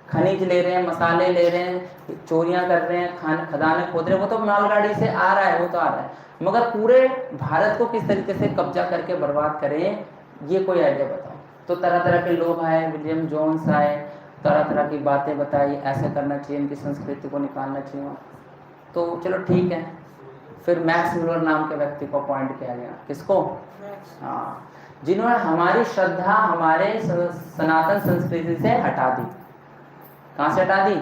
खनिज ले रहे हैं, मसाले ले रहे हैं, चोरियां कर रहे हैं, खदानें खोद रहे हैं, वो तो मालगाड़ी से आ रहा है, वो तो आ रहा है, मगर पूरे भारत को किस तरीके से कब्जा करके बर्बाद करें, ये कोई आइडिया बताओ। तो तरह तरह के लोग आए, विलियम जोन्स आए, तरह तरह की बातें बताई, ऐसे करना चाहिए, इनकी संस्कृति को निकालना चाहिए। तो चलो ठीक है, फिर मैक्स मुलर नाम के व्यक्ति को अपॉइंट किया गया। किसको? हाँ, जिन्होंने हमारी श्रद्धा हमारे सनातन संस्कृति से हटा दी। कहाँ से हटा दी?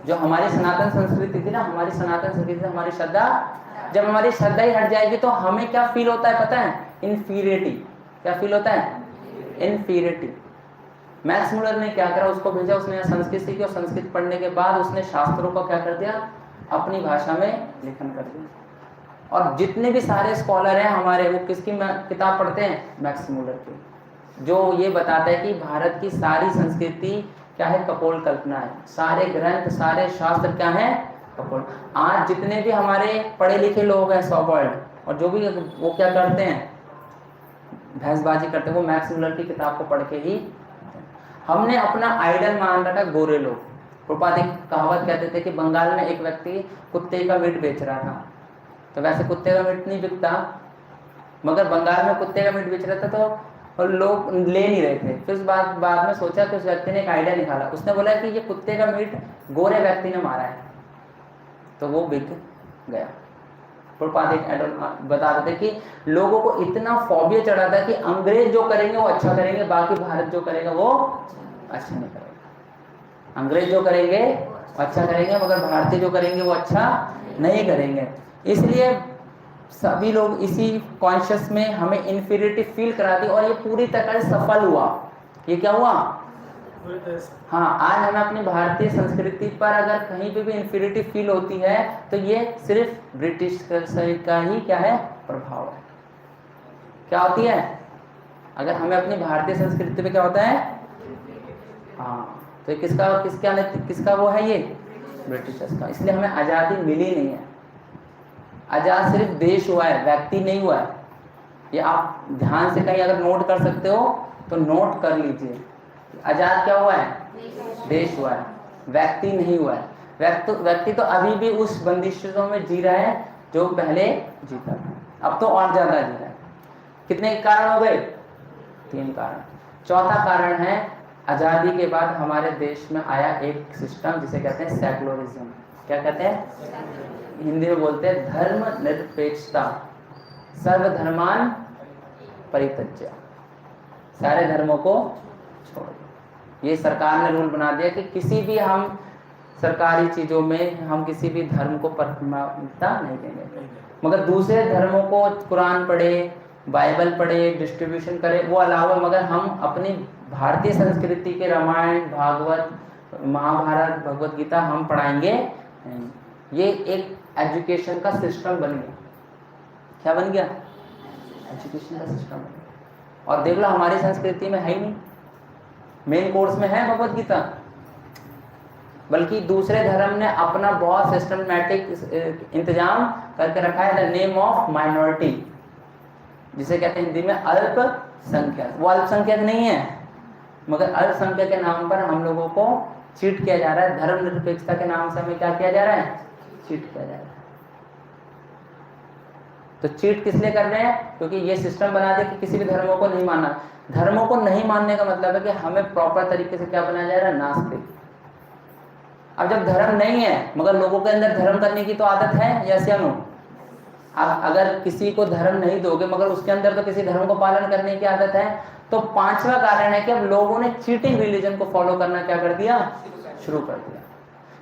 जो हमारी सनातन संस्कृति थी ना, हमारी सनातन संस्कृति से हमारी श्रद्धा, जब हमारी श्रद्धा ही हट जाएगी तो हमें क्या फील होता है पता है? इन्फीरियरिटी। क्या फील होता है? इन्फीरियरिटी। मैक्स मुलर ने क्या करा, उसको भेजा, उसने संस्कृत सीखी और संस्कृत पढ़ने के बाद उसने शास्त्रों को क्या कर दिया, अपनी भाषा में लेखन कर दिया। और जितने भी सारे स्कॉलर हैं हमारे, वो किसकी किताब पढ़ते हैं? मैक्स मुलर की, जो ये बताता है कि भारत की सारी संस्कृति क्या है? कपोल कल्पना है। सारे ग्रंथ, सारे शास्त्र क्या है? कपोल। आज जितने भी हमारे पढ़े लिखे लोग हैं सो कॉल्ड, और जो भी वो क्या करते हैं, भैंसबाजी करते हैं, वो मैक्स मुलर की किताब को पढ़ के ही। हमने अपना आइडल मान रखा गोरे लोग। प्रभुपाद एक कहावत कहते थे कि बंगाल में एक व्यक्ति कुत्ते का मीट बेच रहा था, तो वैसे कुत्ते का मीट नहीं बिकता, मगर बंगाल में कुत्ते का मीट बेच रहा था तो और लोग ले नहीं रहे थे। फिर बाद में सोचा कि उस व्यक्ति ने एक आइडिया निकाला, उसने बोला कि ये कुत्ते का मीट गोरे व्यक्ति ने मारा है, तो वो बिक गया। प्रभुपाद एक बताते थे कि लोगों को इतना फोबिया चढ़ा था कि अंग्रेज जो करेंगे वो अच्छा करेंगे, बाकी भारत जो करेगा वो अच्छा नहीं करेगा। अंग्रेज जो करेंगे वो अच्छा करेंगे, मगर भारतीय जो करेंगे वो अच्छा नहीं करेंगे। इसलिए सभी लोग इसी कॉन्शियस में हमें इन्फीरियरिटी फील करा दी, और ये पूरी तरह से सफल हुआ। ये क्या हुआ? हाँ, आज हमें अपनी भारतीय संस्कृति पर अगर कहीं पे भी इन्फीरियरिटी फील होती है तो ये सिर्फ ब्रिटिश का ही क्या है? प्रभाव है। क्या होती है? अगर हमें अपनी भारतीय संस्कृति पे क्या होता है? हाँ, तो ये किसका वो है? ये ब्रिटिशर्स का। इसलिए हमें आज़ादी मिली नहीं है। आज़ाद सिर्फ देश हुआ है, व्यक्ति नहीं हुआ है। ये आप ध्यान से कहीं अगर नोट कर सकते हो तो नोट कर लीजिए। आजाद क्या हुआ है? देश हुआ है, व्यक्ति नहीं हुआ है। व्यक्ति तो अभी भी उस बंदिशों में जी रहा है जो पहले जीता था, अब तो और ज्यादा जी रहा है। कितने कारण हो गए? 3 कारण। चौथा कारण है, आजादी के बाद हमारे देश में आया एक सिस्टम जिसे कहते हैं सेकुलरिज्म। क्या कहते हैं? हिंदी में बोलते हैं धर्म निरपेक्षता, सर्वधर्मान परित्यज्य। सारे धर्मों को छोड़। ये सरकार ने रूल बना दिया कि किसी भी हम सरकारी चीजों में हम किसी भी धर्म को प्राथमिकता नहीं देंगे, मगर दूसरे धर्मों को कुरान पढ़े, बाइबल पढ़े, डिस्ट्रीब्यूशन करे, वो अलावा, मगर हम अपनी भारतीय संस्कृति के रामायण, भागवत, महाभारत, भगवत गीता हम पढ़ाएंगे नहीं। ये एक एजुकेशन का सिस्टम बन गया। क्या बन गया? एजुकेशन का सिस्टम बन गया। और देख लो हमारी संस्कृति में है ही नहीं, मेन कोर्स में है भगवत गीता, बल्कि दूसरे धर्म ने अपना बहुत सिस्टमैटिक इंतजाम करके रखा है, द नेम ऑफ माइनॉरिटी, जिसे कहते हैं हिंदी में अल्पसंख्यक। वो अल्पसंख्यक नहीं है, मगर अल्पसंख्यक के नाम पर हम लोगों को चीट किया जा रहा है। धर्म निरपेक्षता के नाम से हमें क्या किया जा रहा है? चीट किया जा रहा है। तो चीट किस लिए कर रहे हैं? क्योंकि ये सिस्टम बना दिया कि किसी भी धर्मों को नहीं मानना। धर्मों को नहीं मानने का मतलब है कि हमें प्रॉपर तरीके से क्या बनाया जा रहा है? नास्तिक। अब जब धर्म नहीं है मगर लोगों के अंदर धर्म करने की तो आदत है, यस या नो? अगर किसी को धर्म नहीं दोगे मगर उसके अंदर तो किसी धर्म को पालन करने की आदत है, तो 5वां कारण है कि अब लोगों ने चीटिंग रिलीजन को फॉलो करना क्या कर दिया? शुरू कर दिया।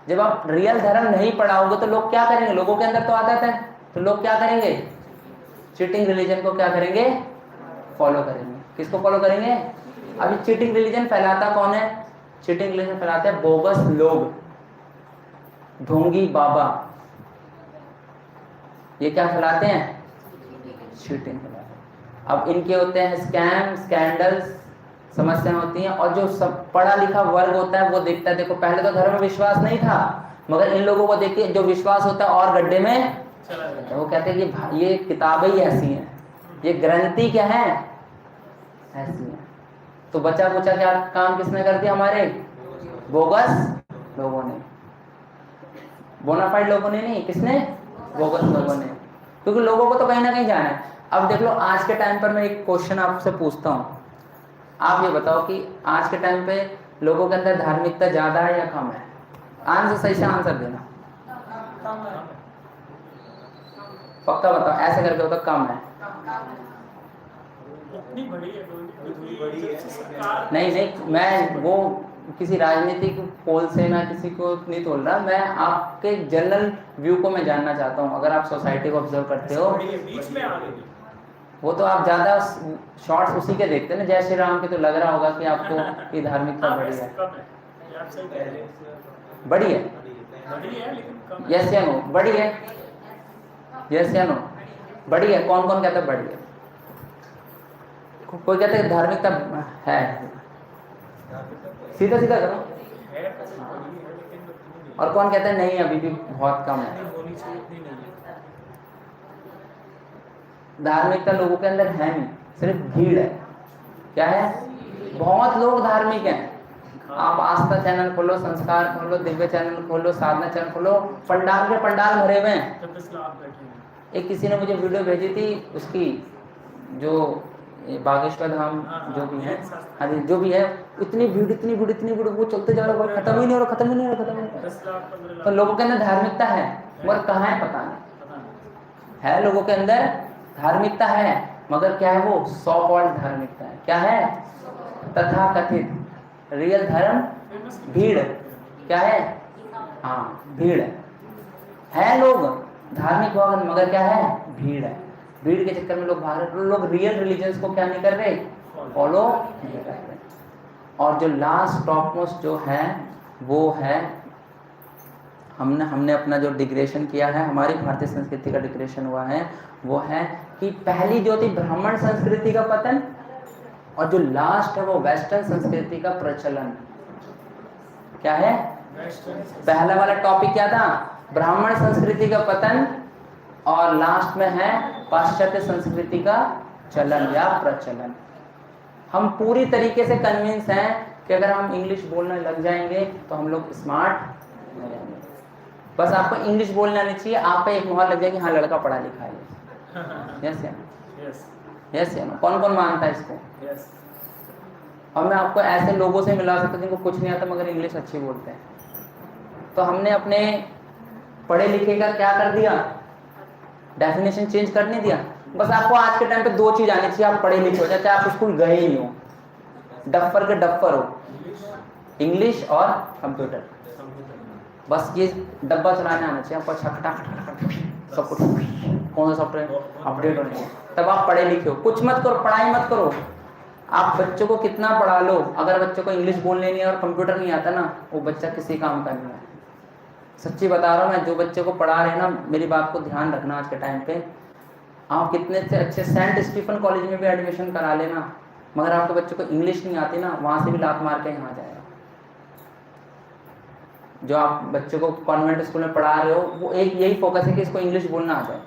जब आप रियल धर्म नहीं पढ़ाओगे तो लोग क्या करेंगे? लोगों के अंदर तो आदत है, तो लोग क्या करेंगे? चीटिंग रिलीजन को क्या करेंगे? फॉलो करेंगे। किसको फॉलो करेंगे? अभी चीटिंग रिलीजन फैलाता कौन है? चीटिंग रिलीजन फैलाते हैं बोगस लोग, ढोंगी बाबा। ये क्या फैलाते हैं? चीटिंग फैलाते हैं। अब इनके होते हैं स्कैम, स्कैंडल्स, समस्याएं होती हैं। और जो सब पढ़ा लिखा वर्ग होता है वो देखता है, देखो पहले तो धर्म में विश्वास नहीं था, मगर इन लोगों को देख के जो विश्वास होता है और गड्ढे में चला जाता है। वो कहते हैं कि ये किताबें ही ऐसी हैं, ये ग्रंथि क्या है, ऐसी है। तो बचा कुचा क्या काम किसने कर दिया, हमारे बोगस लोगों ने, बोनाफाइड लोगों ने नहीं, किसने, बोगस लोगों ने। क्योंकि लोगों को तो कहीं ना कहीं जाना है। अब देख लो आज के टाइम पर मैं एक क्वेश्चन आपसे पूछता हूँ, आप ये बताओ कि आज के टाइम पे लोगों के अंदर धार्मिकता ज्यादा है या कम है? आंसर, सही से आंसर देना, पक्का बताओ, ऐसे करके होता कम है। नहीं नहीं, मैं वो किसी राजनीतिक पोल से ना किसी को नहीं तोल रहा, मैं आपके जनरल व्यू को मैं जानना चाहता हूँ। अगर आप सोसाइटी को ऑब्जर्व करते हो, बीच में आ गई, वो तो आप ज्यादा शॉर्ट्स उसी के देखते हैं ना, जय श्री राम के, तो लग रहा होगा कि आपको ये धार्मिकता बड़ी है, बड़ी है, यस या नो, बड़ी है, यस या नो, बड़ी है। कौन कौन कहता है बड़ी है? कोई कहते हैं धार्मिकता है, सीधा सीधा करो। और कौन कहता है नहीं अभी भी बहुत कम है? धार्मिकता लोगों के अंदर है नहीं, सिर्फ भीड़ है। क्या है? बहुत लोग धार्मिक हैं। आप आस्था चैनल खोलो, संस्कार खोलो, दिव्य चैनल खोलो, साधना चैनल खोलो, पंडाल के पंडाल भरे हुए हैं। एक किसी ने मुझे वीडियो भेजी थी उसकी, जो बागेश्वर धाम जो भी है, हाँ जी, जो भी है, इतनी भीड़ इतनी भीड़ इतनी भीड़, वो चलते जा रहा है, खत्म ही नहीं हो रहा, खत्म ही नहीं हो रहा, खत्म ही नहीं हो रहा। तो लोगों के अंदर धार्मिकता है, मगर कहाँ है पता नहीं है। लोगों के अंदर धार्मिकता है, मगर क्या है वो, सो कॉल्ड धार्मिकता है। क्या है? तथा कथित। रियल धर्म भीड़। क्या है? हाँ, भीड़ है लोग धार्मिक भवन, मगर क्या है, भीड़ है। भीड़ के चक्कर में लोग भाग रहे, लोग रियल रिलीजन्स को क्या नहीं कर रहे, फॉलो नहीं कर रहे। और जो लास्ट टॉप मोस्ट जो है वो है, हमने अपना जो डिग्रेशन किया है, हमारी भारतीय संस्कृति का डिग्रेशन हुआ है, वो है कि पहली जो थी ब्राह्मण संस्कृति का पतन, और जो लास्ट है वो वेस्टर्न संस्कृति का प्रचलन। क्या है? पहला वाला टॉपिक क्या था? ब्राह्मण संस्कृति का पतन, और लास्ट में है पाश्चात्य संस्कृति का चलन या प्रचलन। हम पूरी तरीके से कन्विंस हैं कि अगर हम इंग्लिश बोलने लग जाएंगे तो हम लोग स्मार्ट हो जाएंगे। बस आपको इंग्लिश बोलना आनी चाहिए, आप पे एक मोहर लग जाएगी, हाँ लड़का पढ़ा लिखा है। यस यस या नो? कौन कौन मानता है इसको? और मैं आपको ऐसे लोगों से मिला सकता हूं जिनको कुछ नहीं आता मगर इंग्लिश अच्छी बोलते हैं। तो हमने अपने पढ़े लिखे का क्या कर दिया, डेफिनेशन चेंज कर नहीं दिया। बस आपको आज के टाइम पे दो चीज आनी चाहिए, आप पढ़े लिखे हो, चाहे आप स्कूल गए ही नहीं हो, डफ्फर के डफ्फर हो, इंग्लिश और कंप्यूटर। बस ये डब्बा चलाने आना चाहिए आपको, सब कुछ, कौन सा सॉफ्टवेयर अपडेट होने चाहिए, तब आप पढ़े लिखे हो। कुछ मत करो, पढ़ाई मत करो, आप बच्चों को कितना पढ़ा लो, अगर बच्चों को इंग्लिश बोलने नहीं और कंप्यूटर नहीं आता ना, वो बच्चा किसी काम का नहीं है। सच्ची बता रहा हूँ मैं, जो बच्चे को पढ़ा रहे हैं ना, मेरी बात को ध्यान रखना। आज के टाइम पे आप कितने से अच्छे सेंट स्टीफन कॉलेज में भी एडमिशन करा लेना, मगर आपके बच्चे को इंग्लिश नहीं आती ना, वहां से भी लात मार के यहाँ जाएगा। जो आप बच्चे को कॉन्वेंट स्कूल में पढ़ा रहे हो, वो एक यही फोकस है कि इसको इंग्लिश बोलना आ जाए।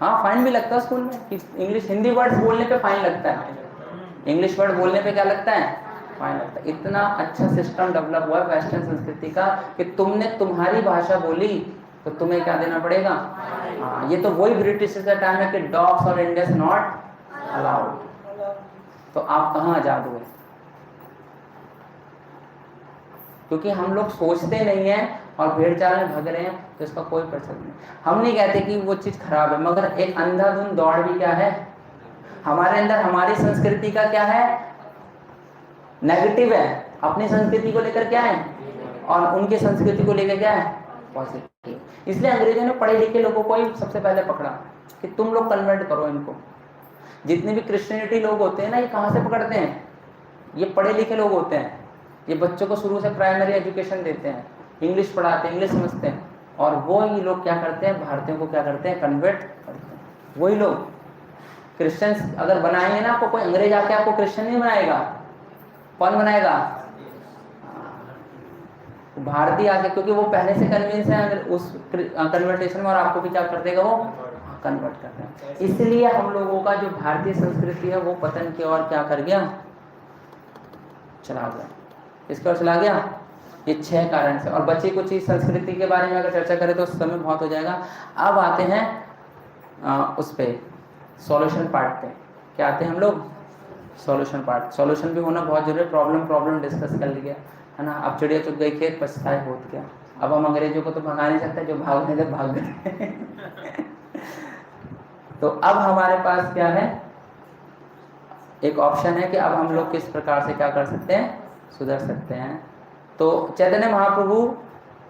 हाँ, फाइन भी लगता है स्कूल में कि इंग्लिश, हिंदी वर्ड्स बोलने पे फाइन लगता है, इंग्लिश वर्ड बोलने पे क्या लगता है, फाइन लगता है। इतना अच्छा सिस्टम डेवलप हुआ है वेस्टर्न संस्कृति का कि तुमने तुम्हारी भाषा बोली तो तुम्हें क्या देना पड़ेगा। हाँ, ये तो वही ब्रिटिश का टाइम है कि डॉग्स और इंडियंस नॉट अलाउड। तो आप कहाँ आजाद हुए? क्योंकि हम लोग सोचते नहीं हैं और भेड़ चाल में भाग रहे हैं, तो इसका कोई प्रश्न नहीं। हम नहीं कहते कि वो चीज खराब है, मगर एक अंधाधुंध दौड़ भी क्या है हमारे अंदर। हमारी संस्कृति का क्या है, नेगेटिव है, अपनी संस्कृति को लेकर क्या है, और उनकी संस्कृति को लेकर क्या है, पॉजिटिव। इसलिए अंग्रेजों ने पढ़े लिखे लोगों को ही सबसे पहले पकड़ा कि तुम लोग कन्वर्ट करो इनको। जितने भी क्रिश्चियनिटी लोग होते हैं ना, ये कहाँ से पकड़ते हैं, ये पढ़े लिखे लोग होते हैं। ये बच्चों को शुरू से प्राइमरी एजुकेशन देते हैं, इंग्लिश पढ़ाते हैं, इंग्लिश समझते हैं, और वो ही लोग क्या करते हैं, भारतीयों को क्या करते हैं, कन्वर्ट करते हैं। वही लोग क्रिश्चियंस अगर बनाएंगे ना आपको, कोई अंग्रेज आके आपको क्रिश्चियन नहीं बनाएगा, कौन बनाएगा? भारतीय आके, क्योंकि वो पहले से कन्विंस है उस कन्वर्टेशन में, और आपको भी क्या कर देगा, वो कन्वर्ट कर देगा। इसलिए हम लोगों का जो भारतीय संस्कृति है वो पतन की ओर क्या कर गया, चला गया। इसके ओर चला गया। ये 6 कारण से। और बची कुछ इस संस्कृति के बारे में अगर चर्चा करें तो समय बहुत हो जाएगा। अब आते हैं उस पे सॉल्यूशन पार्ट पे। क्या आते हैं हम लोग? Solution part. सॉल्यूशन भी होना बहुत जरूरी है। प्रॉब्लम डिस्कस कर लिया है ना। अब चिड़िया चुग गई खेत, पछताए होत क्या। अब हम अंग्रेजों को तो भगा नहीं सकते, जो भागने थे भाग गए। तो अब हमारे पास क्या है, एक ऑप्शन है कि अब हम लोग किस प्रकार से क्या कर सकते हैं, सुधर सकते हैं। तो चैतन्य महाप्रभु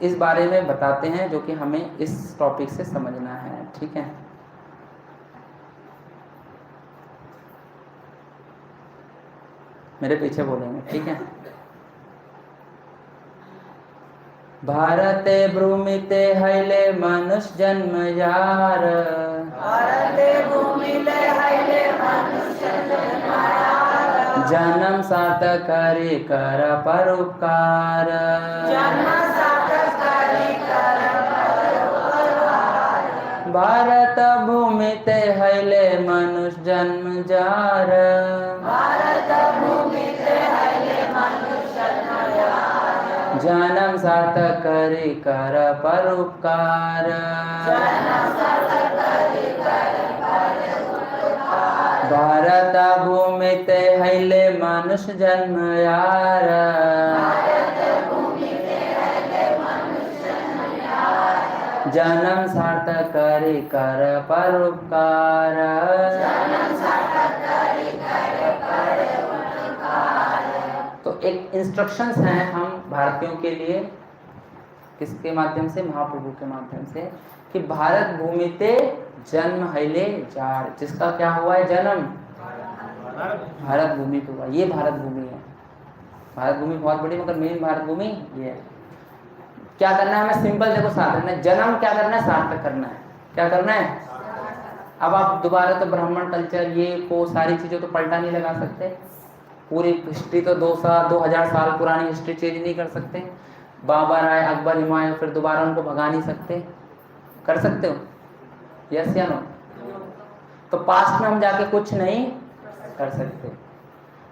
इस बारे में बताते हैं, जो कि हमें इस टॉपिक से समझना है। ठीक है, मेरे पीछे बोलेंगे, ठीक है। भारते भूमिते हैले मनुष्य जन्म यार, भारते भूमिले हैले मनुष्य जन्म यार, जन्म सार्थक करी कर परोपकार, जन्म सार्थक करी कर परोपकार। भारत भूमिते हैले मनुष्य जन्म जार, भारत भूमिते हैले मनुष्य जन्म यार, जन्म सार्थक करी कर परोपकार, जन्म सार्थक करी कर परोपकार। भारत भूमिते हैले मनुष्य जन्म यार, भारत भूमिते हैले मनुष्य जन्म यार, जन्म सार्थक करी कर परोपकार, जन्म सार्थक करी कर परोपकार। तो एक इंस्ट्रक्शंस हैं हम भारतीयों के लिए, किसके माध्यम से? महाप्रभु के माध्यम से, कि भारत भूमि ते जन्म हैले जार, जिसका क्या हुआ है जन्म, भारत भूमि पे हुआ। ये भारत भूमि है। भारत भूमि बहुत बड़ी, मगर मेन भारत भूमि ये है। क्या करना है हमें? सिंपल देखो, सार्थक जन्म क्या करना है, सार्थक करना है। क्या करना है? अब आप दोबारा तो ब्राह्मण कल्चर ये को सारी चीजें तो पलटा नहीं लगा सकते। पूरी हिस्ट्री तो 2000 साल पुरानी हिस्ट्री चेंज नहीं कर सकते। बाबर आए, अकबर, हुमायूं, फिर दोबारा उनको भगा नहीं सकते। कर सकते हो? यस या नो? तो पास्ट में हम जाके कुछ नहीं कर सकते,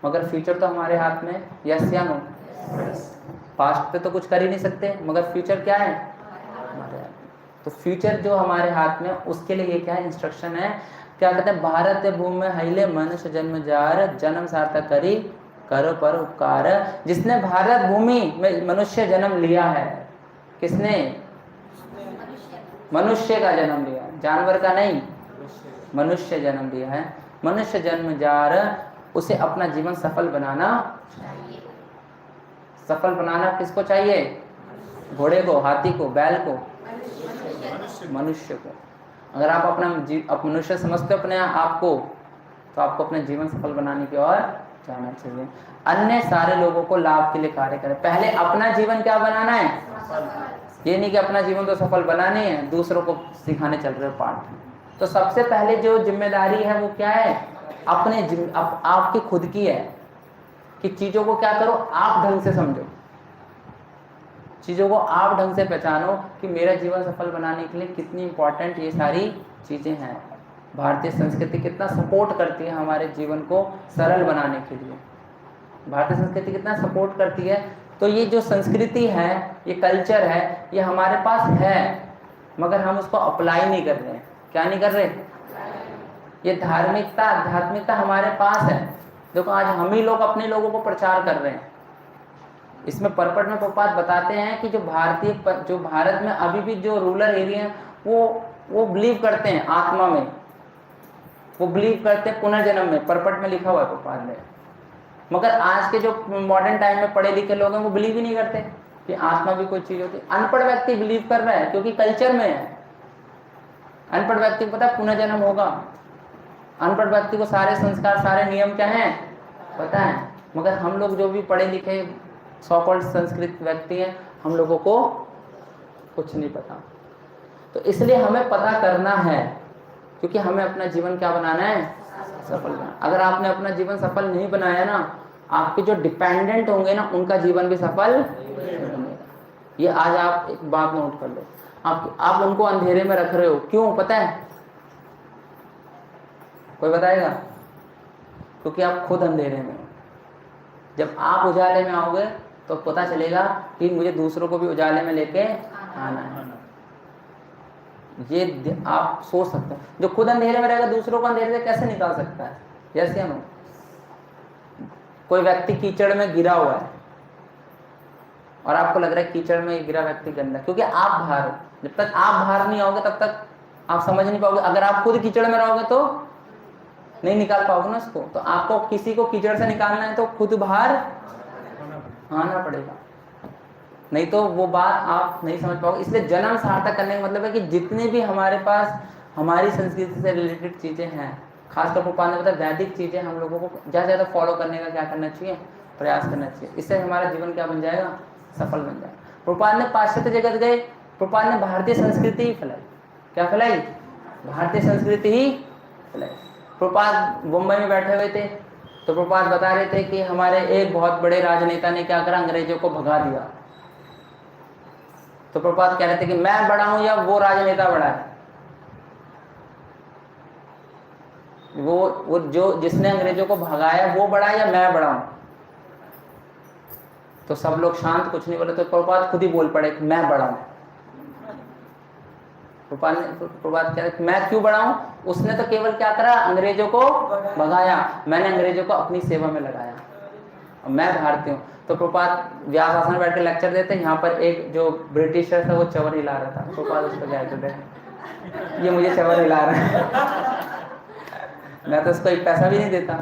मगर फ्यूचर तो हमारे हाथ में। यस या नो? पास्ट पे तो कुछ कर ही नहीं सकते, मगर फ्यूचर क्या है हमारे हाथ में। तो फ्यूचर जो हमारे हाथ में, उसके लिए ये क्या है, इंस्ट्रक्शन है। क्या कहते हैं? भारत भूमि हैले मनुष्य जन्म जार, जन्म सार्थक करी करो पर उपकार। जिसने भारत भूमि में मनुष्य जन्म लिया है, किसने? मनुष्य का जन्म लिया, जानवर का नहीं, मनुष्य जन्म लिया है। मनुष्य जन्म जार, उसे अपना जीवन सफल बनाना चाहिए। सफल बनाना किसको चाहिए? घोड़े को, हाथी को, बैल को? मनुष्य को। अगर आप अपना मनुष्य समझते हो अपने आप को, तो आपको अपने जीवन सफल बनाने की ओर जाना चाहिए। अन्य सारे लोगों को लाभ के लिए कार्य करें। पहले अपना जीवन क्या बनाना है? ये नहीं कि अपना जीवन तो सफल बनाने है, दूसरों को सिखाने चल रहे हो पाठ। तो सबसे पहले जो जिम्मेदारी है वो क्या है? अपने आपकी खुद की है, कि चीजों को क्या करो, आप ढंग से समझो, चीजों को आप ढंग से पहचानो कि मेरा जीवन सफल बनाने के लिए कितनी इंपॉर्टेंट ये सारी चीजें हैं। भारतीय संस्कृति कितना सपोर्ट करती है हमारे जीवन को सरल बनाने के लिए। भारतीय संस्कृति कितना सपोर्ट करती है। तो ये जो संस्कृति है, ये कल्चर है, ये हमारे पास है, मगर हम उसको अप्लाई नहीं कर रहे हैं। क्या नहीं कर रहे? ये धार्मिकता, आध्यात्मिकता हमारे पास है। देखो आज हम ही लोग अपने लोगों को प्रचार कर रहे हैं। इसमें परपट में प्रपात बताते हैं कि जो भारत में अभी भी जो रूरल एरिया है, वो बिलीव करते हैं आत्मा में, वो बिलीव करते हैं पुनर्जन्म में। परपट में लिखा हुआ है प्रपात में। मगर आज के जो मॉडर्न टाइम में पढ़े लिखे लोग हैं, वो बिलीव ही नहीं करते कि आत्मा भी कोई चीज होती है। अनपढ़ व्यक्ति बिलीव कर रहा है, क्योंकि कल्चर में है। अनपढ़ व्यक्ति को पता है पुनर्जन्म होगा। अनपढ़ व्यक्ति को सारे संस्कार, सारे नियम क्या हैं पता है। मगर हम लोग जो भी पढ़े लिखे सो कॉल्ड संस्कृत व्यक्ति हैं, हम लोगों को कुछ नहीं पता। तो इसलिए हमें पता करना है, क्योंकि हमें अपना जीवन क्या बनाना है, सफल बना। अगर आपने अपना जीवन सफल नहीं बनाया ना, आपके जो डिपेंडेंट होंगे ना उनका जीवन भी सफल नहीं बनेगा। ये आज आप एक बात नोट कर लो, आप उनको अंधेरे में रख रहे हो, क्यों पता है? कोई बताएगा? क्योंकि आप खुद अंधेरे में हो। जब आप उजाले में आओगे तो पता चलेगा कि मुझे दूसरों को भी उजाले में लेके आना है। ये आप सोच सकते हैं, जो खुद अंधेरे में रहेगा दूसरों को अंधेरे से कैसे निकाल सकता है? जैसे हम, कोई व्यक्ति कीचड़ में गिरा हुआ है और आपको लग रहा है कीचड़ में गिरा व्यक्ति गंदा, क्योंकि आप बाहर हो। जब तक आप बाहर नहीं आओगे तब तक आप समझ नहीं पाओगे। अगर आप खुद कीचड़ में रहोगे तो नहीं निकाल पाओगे ना उसको। तो आपको किसी को कीचड़ से निकालना है तो खुद बाहर आना पड़ेगा, नहीं तो वो बात आप नहीं समझ पाओगे। इसलिए जन्म सार्थक करने का मतलब है कि जितने भी हमारे पास हमारी संस्कृति से रिलेटेड चीजें हैं, खासकर प्रभुपाद ने बताया वैदिक चीजें, हम लोगों को ज़्यादा से ज़्यादा फॉलो करने का क्या करना चाहिए? प्रयास करना चाहिए। इससे हमारा जीवन क्या बन जाएगा? सफल बन जाएगा। प्रभुपाद ने पाश्चात्य जगत गए, प्रभुपाद ने भारतीय संस्कृति ही फैलाई। क्या फैलाई? भारतीय संस्कृति ही फैलाई। प्रभुपाद मुंबई में बैठे हुए थे तो प्रभुपाद बता रहे थे कि हमारे एक बहुत बड़े राजनेता ने क्या करा? अंग्रेजों को भगा दिया। तो प्रभुपाद कह रहे थे कि मैं बड़ा हूं या वो राजनेता बड़ा है? वो जो जिसने अंग्रेजों को भगाया वो बड़ा है या मैं बड़ा हूं? तो सब लोग शांत, कुछ नहीं बोले। तो प्रभुपाद खुद ही बोल पड़े कि मैं बड़ा हूं। प्रभुपाद कह रहे मैं क्यों बड़ा हूं? उसने तो केवल क्या करा? अंग्रेजों को भगाया, मैंने अंग्रेजों को अपनी सेवा में लगाया और मैं भारतीय हूँ। तो प्रभुपाद व्यास आसन में बैठ के लेक्चर देते, यहाँ पर एक जो ब्रिटिशर था वो चवर हिला रहा था। प्रभुपाद उसको क्या कहते, ये मुझे चवर हिला रहा है मैं तो उसको एक पैसा भी नहीं देता,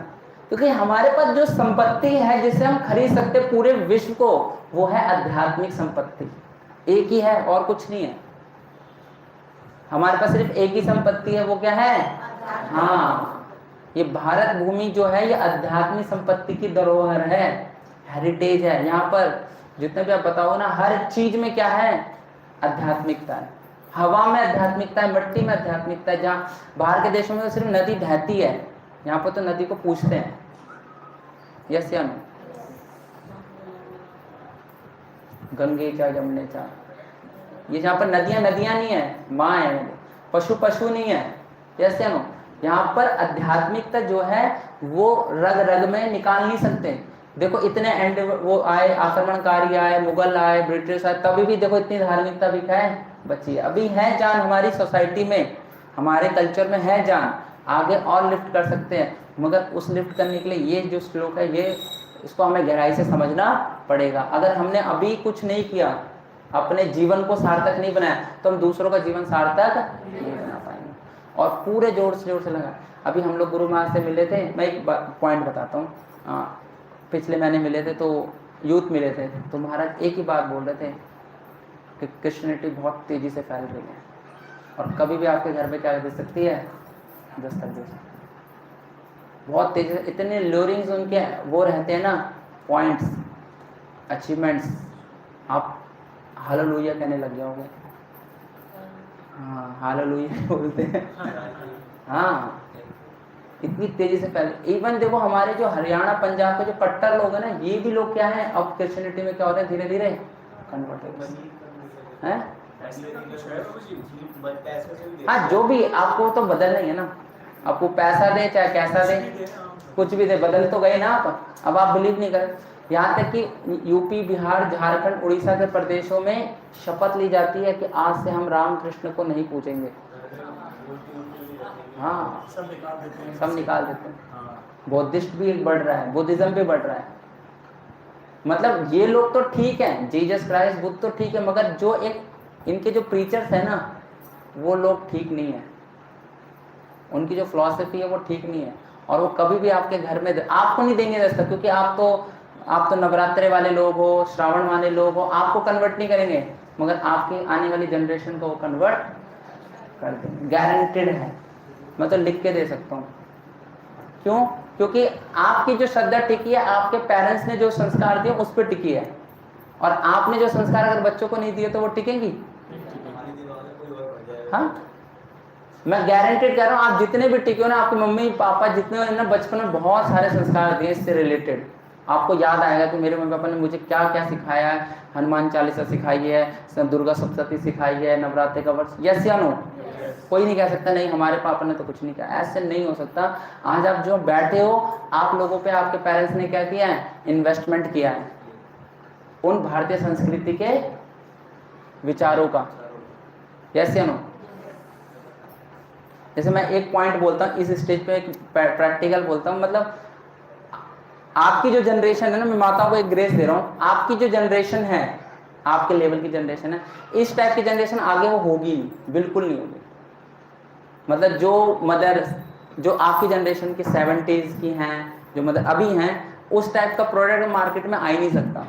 क्योंकि हमारे पास जो संपत्ति है जिससे हम खरीद सकते पूरे विश्व को, वो है आध्यात्मिक संपत्ति। एक ही है और कुछ नहीं है। हमारे पास सिर्फ एक ही संपत्ति है, वो क्या है? हाँ, ये भारत भूमि जो है ये आध्यात्मिक संपत्ति की धरोहर है, हेरिटेज है। यहाँ पर जितने भी आप बताओ ना, हर चीज में क्या है? आध्यात्मिकता है। हवा में आध्यात्मिकता है, मिट्टी में आध्यात्मिकता है। जहाँ बाहर के देशों में तो सिर्फ नदी बहती है, यहाँ पर तो नदी को पूछते हैं। यस या नो? गंगे चा जमुने चा, ये जहाँ पर नदियां नहीं है, माँ है, पशु नहीं है। यस या नो? यहाँ पर आध्यात्मिकता जो है वो रग रग में निकाल नहीं सकते। देखो इतने एंड वो आए, आक्रमणकारी आए, मुगल आए, ब्रिटिश आए, तभी भी देखो इतनी धार्मिकता भी क्या है? बची है। अभी है जान हमारी सोसाइटी में, हमारे कल्चर में है जान, आगे और लिफ्ट कर सकते हैं। मगर उस लिफ्ट करने के लिए ये जो श्लोक है, ये इसको हमें गहराई से समझना पड़ेगा। अगर हमने अभी कुछ नहीं किया, अपने जीवन को सार्थक नहीं बनाया, तो हम दूसरों का जीवन सार्थक नहीं बना पाएंगे। और पूरे जोर से लगा। अभी हम लोग गुरु महाराज से मिले थे, मैं एक पॉइंट बताता हूँ। पिछले महीने मिले थे तो यूथ मिले थे, तो महाराज एक ही बात बोल रहे थे कि क्रिश्चियनिटी बहुत तेजी से फैल रही है और कभी भी आपके घर में क्या दे सकती है? दस्तक दे सकती है बहुत तेजी से। इतने ल्यूरिंग्स उनके वो रहते हैं ना, पॉइंट्स, अचीवमेंट्स, आप हालेलुया कहने लग जाओगे। हाँ, हालेलुया बोलते हैं। हाँ, इतनी तेजी से फैले। इवन देखो हमारे जो हरियाणा पंजाब के जो कट्टर लोग हैं ना, ये भी लोग क्या है, अब क्रिश्चियनिटी में क्या होता है, धीरे धीरे कन्वर्ट होते हैं। हाँ, जो भी आपको तो बदलना ही है ना, आपको पैसा दे चाहे कैसा दे, कुछ भी दे, बदल तो गए ना आप। अब आप बिलीव नहीं करें, यहाँ तक कि यूपी, बिहार, झारखंड, उड़ीसा के प्रदेशों में शपथ ली जाती है कि आज से हम राम कृष्ण को नहीं पूजेंगे। हाँ, सब निकाल देते हैं। बौद्धिस्ट भी बढ़ रहा है, बुद्धिज्म भी बढ़ रहा है। मतलब ये लोग तो ठीक है, जीसस क्राइस्ट, बुद्ध तो ठीक है, मगर जो एक इनके जो प्रीचर्स है ना, वो लोग ठीक नहीं है। उनकी जो फिलॉसफी है वो ठीक नहीं है। और वो कभी भी आपके घर में आपको नहीं देंगे दस्तक, क्योंकि आप तो नवरात्रे वाले लोग हो, श्रावण वाले लोग हो, आपको कन्वर्ट नहीं करेंगे, मगर आपकी आने वाली जनरेशन को वो कन्वर्ट कर देंगे, गारंटेड है। मैं तो लिख के दे सकता हूँ। क्यों? क्योंकि आपकी जो श्रद्धा टिकी है, आपके पेरेंट्स ने जो संस्कार दिए उस पर टिकी है, और आपने जो संस्कार अगर बच्चों को नहीं दिए तो वो टिकेंगी? हाँ, मैं गारंटेड कह रहा हूँ, आप जितने भी टिके हो ना, आपके मम्मी पापा जितने ना बचपन में बहुत सारे संस्कार दिए इससे रिलेटेड, आपको याद आएगा कि मेरे मम्मी पापा ने मुझे क्या क्या सिखाया है। हनुमान चालीसा सिखाई है, दुर्गा सप्तशती सिखाई है, नवरात्रि का वर्ष, यस या नो? कोई नहीं कह सकता नहीं हमारे पापा ने तो कुछ नहीं किया, ऐसे नहीं हो सकता। आज आप जो बैठे हो, आप लोगों पे आपके पेरेंट्स ने क्या किया है? इन्वेस्टमेंट किया है उन भारतीय संस्कृति के विचारों का, यस या नो? जैसे मैं एक पॉइंट बोलता हूँ इस स्टेज पे, एक प्रैक्टिकल बोलता हूँ, मतलब आपकी जो जनरेशन है ना, मैं माताओं को एक ग्रेस दे रहा हूँ, आपकी जो जनरेशन है, आपके लेवल की जनरेशन है, इस टाइप की जनरेशन आगे वो होगी बिल्कुल नहीं होगी। मतलब जो मदर जो आपकी जनरेशन की 70s की हैं, जो मदर अभी हैं, उस टाइप का प्रोडक्ट मार्केट में आ ही नहीं सकता।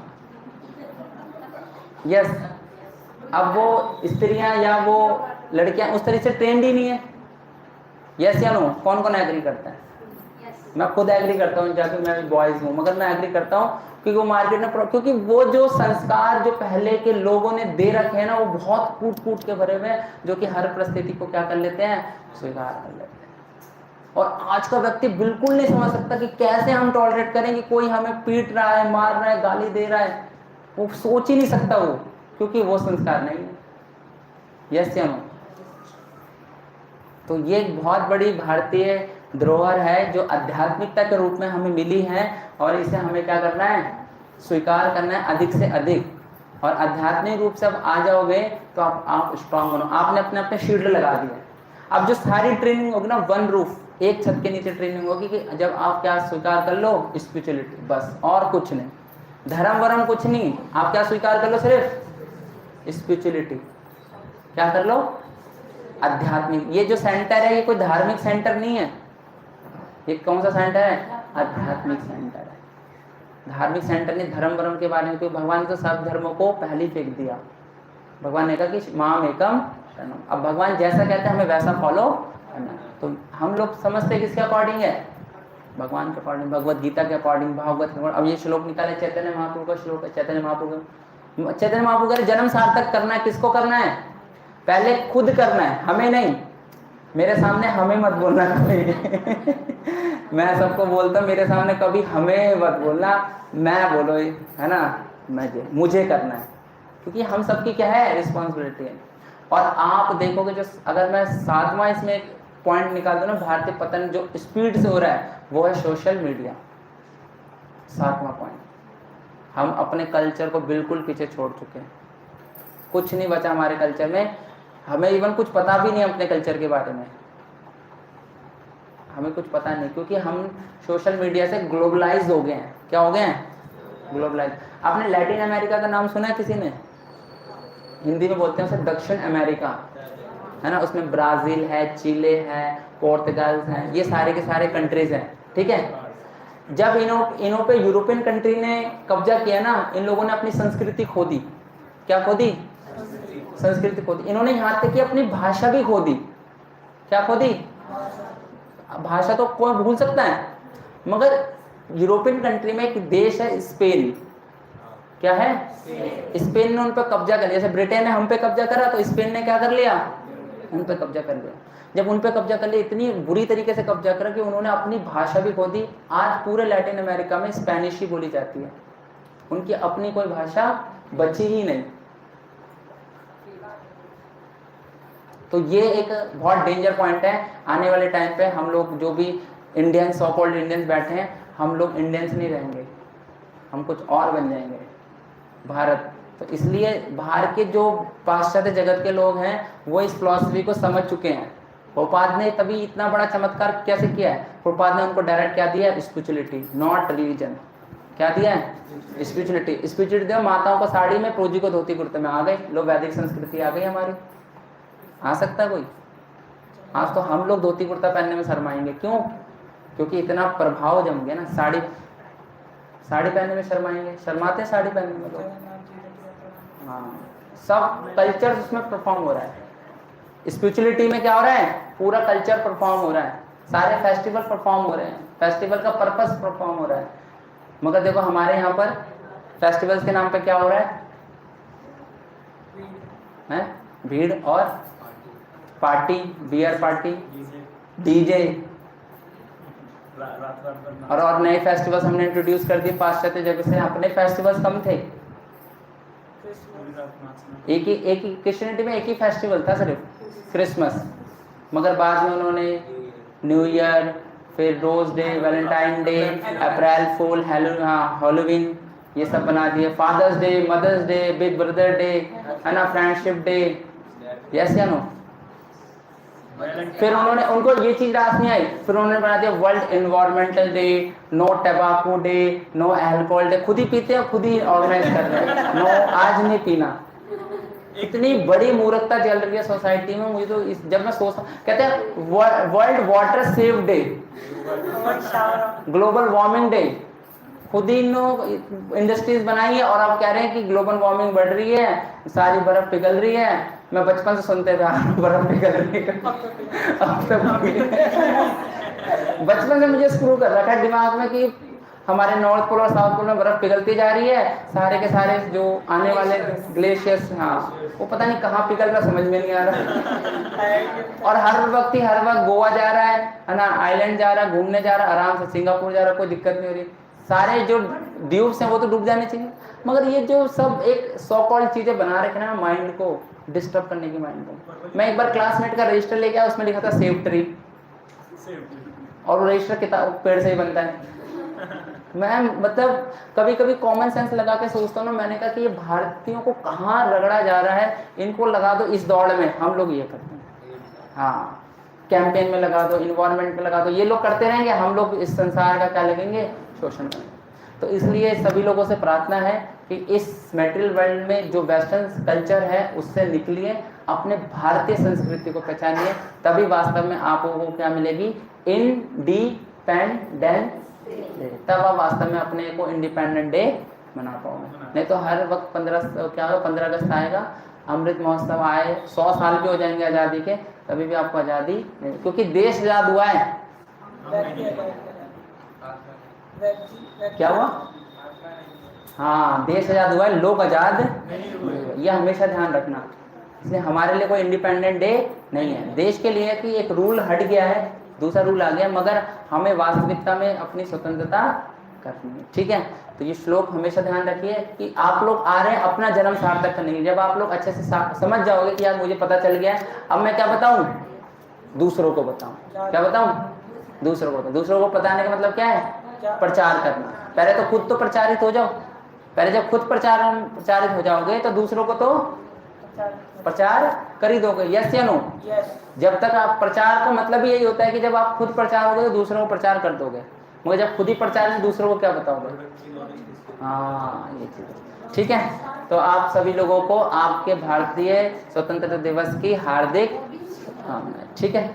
यस, अब वो स्त्रियां या वो लड़कियां उस तरह से ट्रेंड ही नहीं है, यस या नो? कौन कौन एग्री करता है? मैं खुद एग्री करता हूँ, जाके मैं बॉयज हूँ, मगर मैं एग्री करता हूँ क्योंकि वो मार्केट में, क्योंकि वो जो संस्कार जो पहले के लोगों ने दे रखे हैं ना, वो बहुत कूट कूट के भरे हुए हैं, जो कि हर परिस्थिति को क्या कर लेते हैं? स्वीकार कर लेते हैं। और आज का व्यक्ति बिल्कुल नहीं समझ सकता कि कैसे हम टॉलरेट करें कि कोई हमें पीट रहा है, मार रहा है, गाली दे रहा है, वो सोच ही नहीं सकता वो, क्योंकि वो संस्कार नहीं है, यस या नो? तो ये एक बहुत बड़ी भारतीय धरोहर है जो आध्यात्मिकता के रूप में हमें मिली है, और इसे हमें क्या करना है? स्वीकार करना है अधिक से अधिक। और आध्यात्मिक रूप से अब आ जाओगे तो आप स्ट्रांग बनो। आपने अपने अपने शील्ड लगा दिए। अब जो सारी ट्रेनिंग होगी ना, वन रूफ, एक छत के नीचे ट्रेनिंग होगी कि जब आप क्या स्वीकार कर लो? स्पिरिचुअलिटी, बस, और कुछ नहीं, धर्म वरम कुछ नहीं, आप क्या स्वीकार कर लो? सिर्फ स्पिरिचुअलिटी। क्या कर लो? आध्यात्मिक। ये जो सेंटर है, ये कोई धार्मिक सेंटर नहीं है। ये कौन सा सेंटर है? आध्यात्मिक सेंटर है, धार्मिक सेंटर नहीं। धर्म वर्म के बारे में, क्योंकि भगवान ने तो सब धर्मों को पहले ही फेंक दिया। भगवान ने कहा कि माम एकम शरणम। अब भगवान जैसा कहते हैं हमें वैसा फॉलो करना है। तो हम लोग समझते हैं किसके अकॉर्डिंग है? भगवान के अकॉर्डिंग, भगवत गीता के अकॉर्डिंग, भागवत के। अब ये श्लोक निकाले, चैतन्य महाप्रभु का श्लोक है। चैतन्य महाप्रभु का जन्म सार्थक करना है, किसको करना है? पहले खुद करना है, हमें नहीं। मेरे सामने हमें मत बोलना कभी मैं सबको बोलता हूँ, मेरे सामने कभी हमें मत बोलना, मैं बोलो, है ना? मुझे करना है, क्योंकि हम सबकी क्या है? रिस्पॉन्सिबिलिटी है। और आप देखोगे, जो अगर मैं 7वां इसमें एक पॉइंट निकाल दूं ना, भारतीय पतन जो स्पीड से हो रहा है, वो है सोशल मीडिया। 7वां पॉइंट, हम अपने कल्चर को बिल्कुल पीछे छोड़ चुके हैं। कुछ नहीं बचा हमारे कल्चर में। हमें इवन कुछ पता भी नहीं अपने कल्चर के बारे में, हमें कुछ पता नहीं, क्योंकि हम सोशल मीडिया से ग्लोबलाइज हो गए हैं। क्या हो गए हैं? ग्लोबलाइज। आपने लैटिन अमेरिका का नाम सुना है किसी ने? हिंदी में बोलते हैं उसे दक्षिण अमेरिका, है ना? उसमें ब्राजील है, चिले है, पोर्तुगाल है, ये सारे के सारे कंट्रीज हैं, ठीक है? जब इनों पे यूरोपियन कंट्री ने कब्जा किया ना, इन लोगों ने अपनी संस्कृति खो दी। क्या खो दी? संस्कृति खो दी। इन्होंने यहाँ तक कि अपनी भाषा भी खो दी। क्या खो दी? भाषा तो कोई भूल सकता है, मगर यूरोपियन कंट्री में एक देश है स्पेन। क्या है? स्पेन ने उन पर कब्जा कर लिया। जैसे ब्रिटेन ने हम पे कब्जा करा, तो स्पेन ने क्या कर लिया? उन पे कब्जा कर लिया। जब उन पे कब्जा कर लिया, इतनी बुरी तरीके से कब्जा करा कि उन्होंने अपनी भाषा भी खो दी। आज पूरे लैटिन अमेरिका में स्पेनिश ही बोली जाती है, उनकी अपनी कोई भाषा बची ही नहीं। तो ये एक बहुत डेंजर पॉइंट है। आने वाले टाइम पे हम लोग जो भी इंडियंस, सो कॉल्ड इंडियंस बैठे हैं, हम लोग इंडियंस नहीं रहेंगे, हम कुछ और बन जाएंगे, भारत। तो इसलिए बाहर के जो पाश्चात्य जगत के लोग हैं, वो इस फिलॉसफी को समझ चुके हैं। प्रभुपाद ने तभी इतना बड़ा चमत्कार कैसे किया है? प्रभुपाद ने उनको डायरेक्ट क्या दिया? Spirituality, not religion. क्या दिया है? स्पिरिचुअलिटी। स्पिरिचुअलिटी दिया। माताओं को साड़ी में, प्रोजी को धोती कुर्ते में। आ गए लोग, वैदिक संस्कृति आ गई हमारी। आ सकता है कोई? आज तो हम लोग धोती कुर्ता पहनने में शर्माएंगे। क्यों? क्योंकि इतना प्रभाव जम गया ना। साड़ी पहनने में शर्माएंगे, शर्माते हैं साड़ी पहनने में लोग। हाँ, सब कल्चर उसमें परफॉर्म हो रहा है। स्पिरिचुअलिटी में क्या हो रहा है? पूरा कल्चर परफॉर्म हो रहा है, सारे फेस्टिवल परफॉर्म हो रहे हैं, फेस्टिवल का पर्पस परफॉर्म हो रहा है। मगर देखो हमारे यहाँ पर फेस्टिवल्स के नाम पे क्या हो रहा है? भीड़ और पार्टी, बियर पार्टी, डीजे और नए फेस्टिवल्स हमने इंट्रोड्यूस कर दिए पाश्चात्य जगत से। अपने फेस्टिवल्स कम थे, एक ही क्रिश्चियनिटी में एक ही फेस्टिवल था सिर्फ क्रिसमस, मगर बाद में उन्होंने न्यू ईयर, फिर rose day, valentine day, April fool, Halloween ये सब बना दिए, father's day, mother's day, big brother day, है ना, फ्रेंडशिप डे, यस या नो। फिर उन्होंने, उनको ये चीज रास नहीं आई, फिर उन्होंने बना दिया world environmental day, no tobacco day, no alcohol day, खुद ही पीते हैं, खुद ही ऑर्गेनाइज कर रहे हैं, नो आज नहीं पीना। इतनी बड़ी मूर्खता चल रही है सोसाइटी में। मुझे तो जब मैं सोचता, कहते हैं world water save day, global warming day, खुद ही इंडस्ट्रीज बनाई है और आप कह रहे हैं कि ग्लोबल वार्मिंग बढ़ रही है, सारी बर्फ पिघल रही है। मैं बचपन से सुनते थे बर्फ पिघल रही है, अब तक बचपन से मुझे स्क्रू कर रखा है दिमाग में कि हमारे नॉर्थ पोल और साउथ पोल में बर्फ पिघलती जा रही है, सारे के सारे जो आने वाले ग्लेशियर्स, हाँ वो पता नहीं कहाँ पिघल रहा, समझ में नहीं आ रहा। और हर वक्त गोवा जा रहा है ना, आइलैंड जा रहा है, घूमने जा रहा है, आराम से सिंगापुर जा रहा है, कोई दिक्कत नहीं हो रही। सारे जो द्वीप्स हैं वो तो डूब जाने चाहिए, मगर ये जो सब एक सो कॉल्ड चीजें बना रखे ना माइंड को डिस्टर्ब करने की, माइंड को। मैं एक बार क्लासमेट का रजिस्टर लेके आया, उसमें लिखा था सेव ट्री, और वो रजिस्टर किताब पेड़ से ही बनता है। मैं मतलब कभी कभी कॉमन सेंस लगा के सोचता हूँ ना, मैंने कहा कि ये भारतीयों को कहाँ रगड़ा जा रहा है, इनको लगा दो इस दौड़ में। हम लोग ये करते हैं, हाँ कैंपेन में लगा दो, इन्वायरमेंट में लगा दो, ये लोग करते रहेंगे, हम लोग इस संसार का क्या लगेंगे, शोषण करेंगे। तो इसलिए सभी लोगों से प्रार्थना है कि इस मटेरियल वर्ल्ड में जो वेस्टर्न कल्चर है उससे निकलिए, अपने भारतीय संस्कृति को पहचानिए, तभी वास्तव में आपको क्या मिलेगी, इंडिपेंडेंस, तब आप वास्तव में अपने को इंडिपेंडेंट डे मना पाओगे। नहीं तो हर वक्त 15 अगस्त आएगा, अमृत महोत्सव आए, 100 साल के हो जाएंगे आज़ादी के, तभी भी आपको आज़ादी नहीं, क्योंकि देश आज़ाद हुआ है। क्या हुआ? हाँ, देश आज़ाद हुआ है, लोग आज़ाद नहीं, यह हमेशा ध्यान रखना। इसलिए हमारे लिए कोई इंडिपेंडेंट डे नहीं है, देश के लिए कि एक रूल हट गया है, दूसरा रूल आ गया, मगर हमें वास्तविकता में अपनी स्वतंत्रता करनी है, ठीक है। तो ये श्लोक हमेशा ध्यान रखिए कि आप लोग आ रहे हैं अपना जन्म सार्थक करने के लिए। जब आप लोग अच्छे से समझ जाओगे कि यार मुझे पता चल गया है, अब मैं क्या बताऊं, दूसरों को बताऊं, क्या बताऊं, दूसरों को। दूसरों को बताने का मतलब क्या है, प्रचार करना। पहले तो खुद तो प्रचारित हो जाओ, पहले जब खुद प्रचारित हो जाओगे तो दूसरों को तो प्रचार कर ही दोगे, यस या नो। जब तक आप प्रचार का मतलब ही यही होता है कि जब आप खुद प्रचार होगे तो दूसरों को प्रचार कर दोगे, मगर जब खुद ही प्रचार है दूसरों को क्या बताओगे, हाँ ये चीज, ठीक है। तो आप सभी लोगों को आपके भारतीय स्वतंत्रता दिवस की हार्दिक शुभकामनाएं, ठीक है।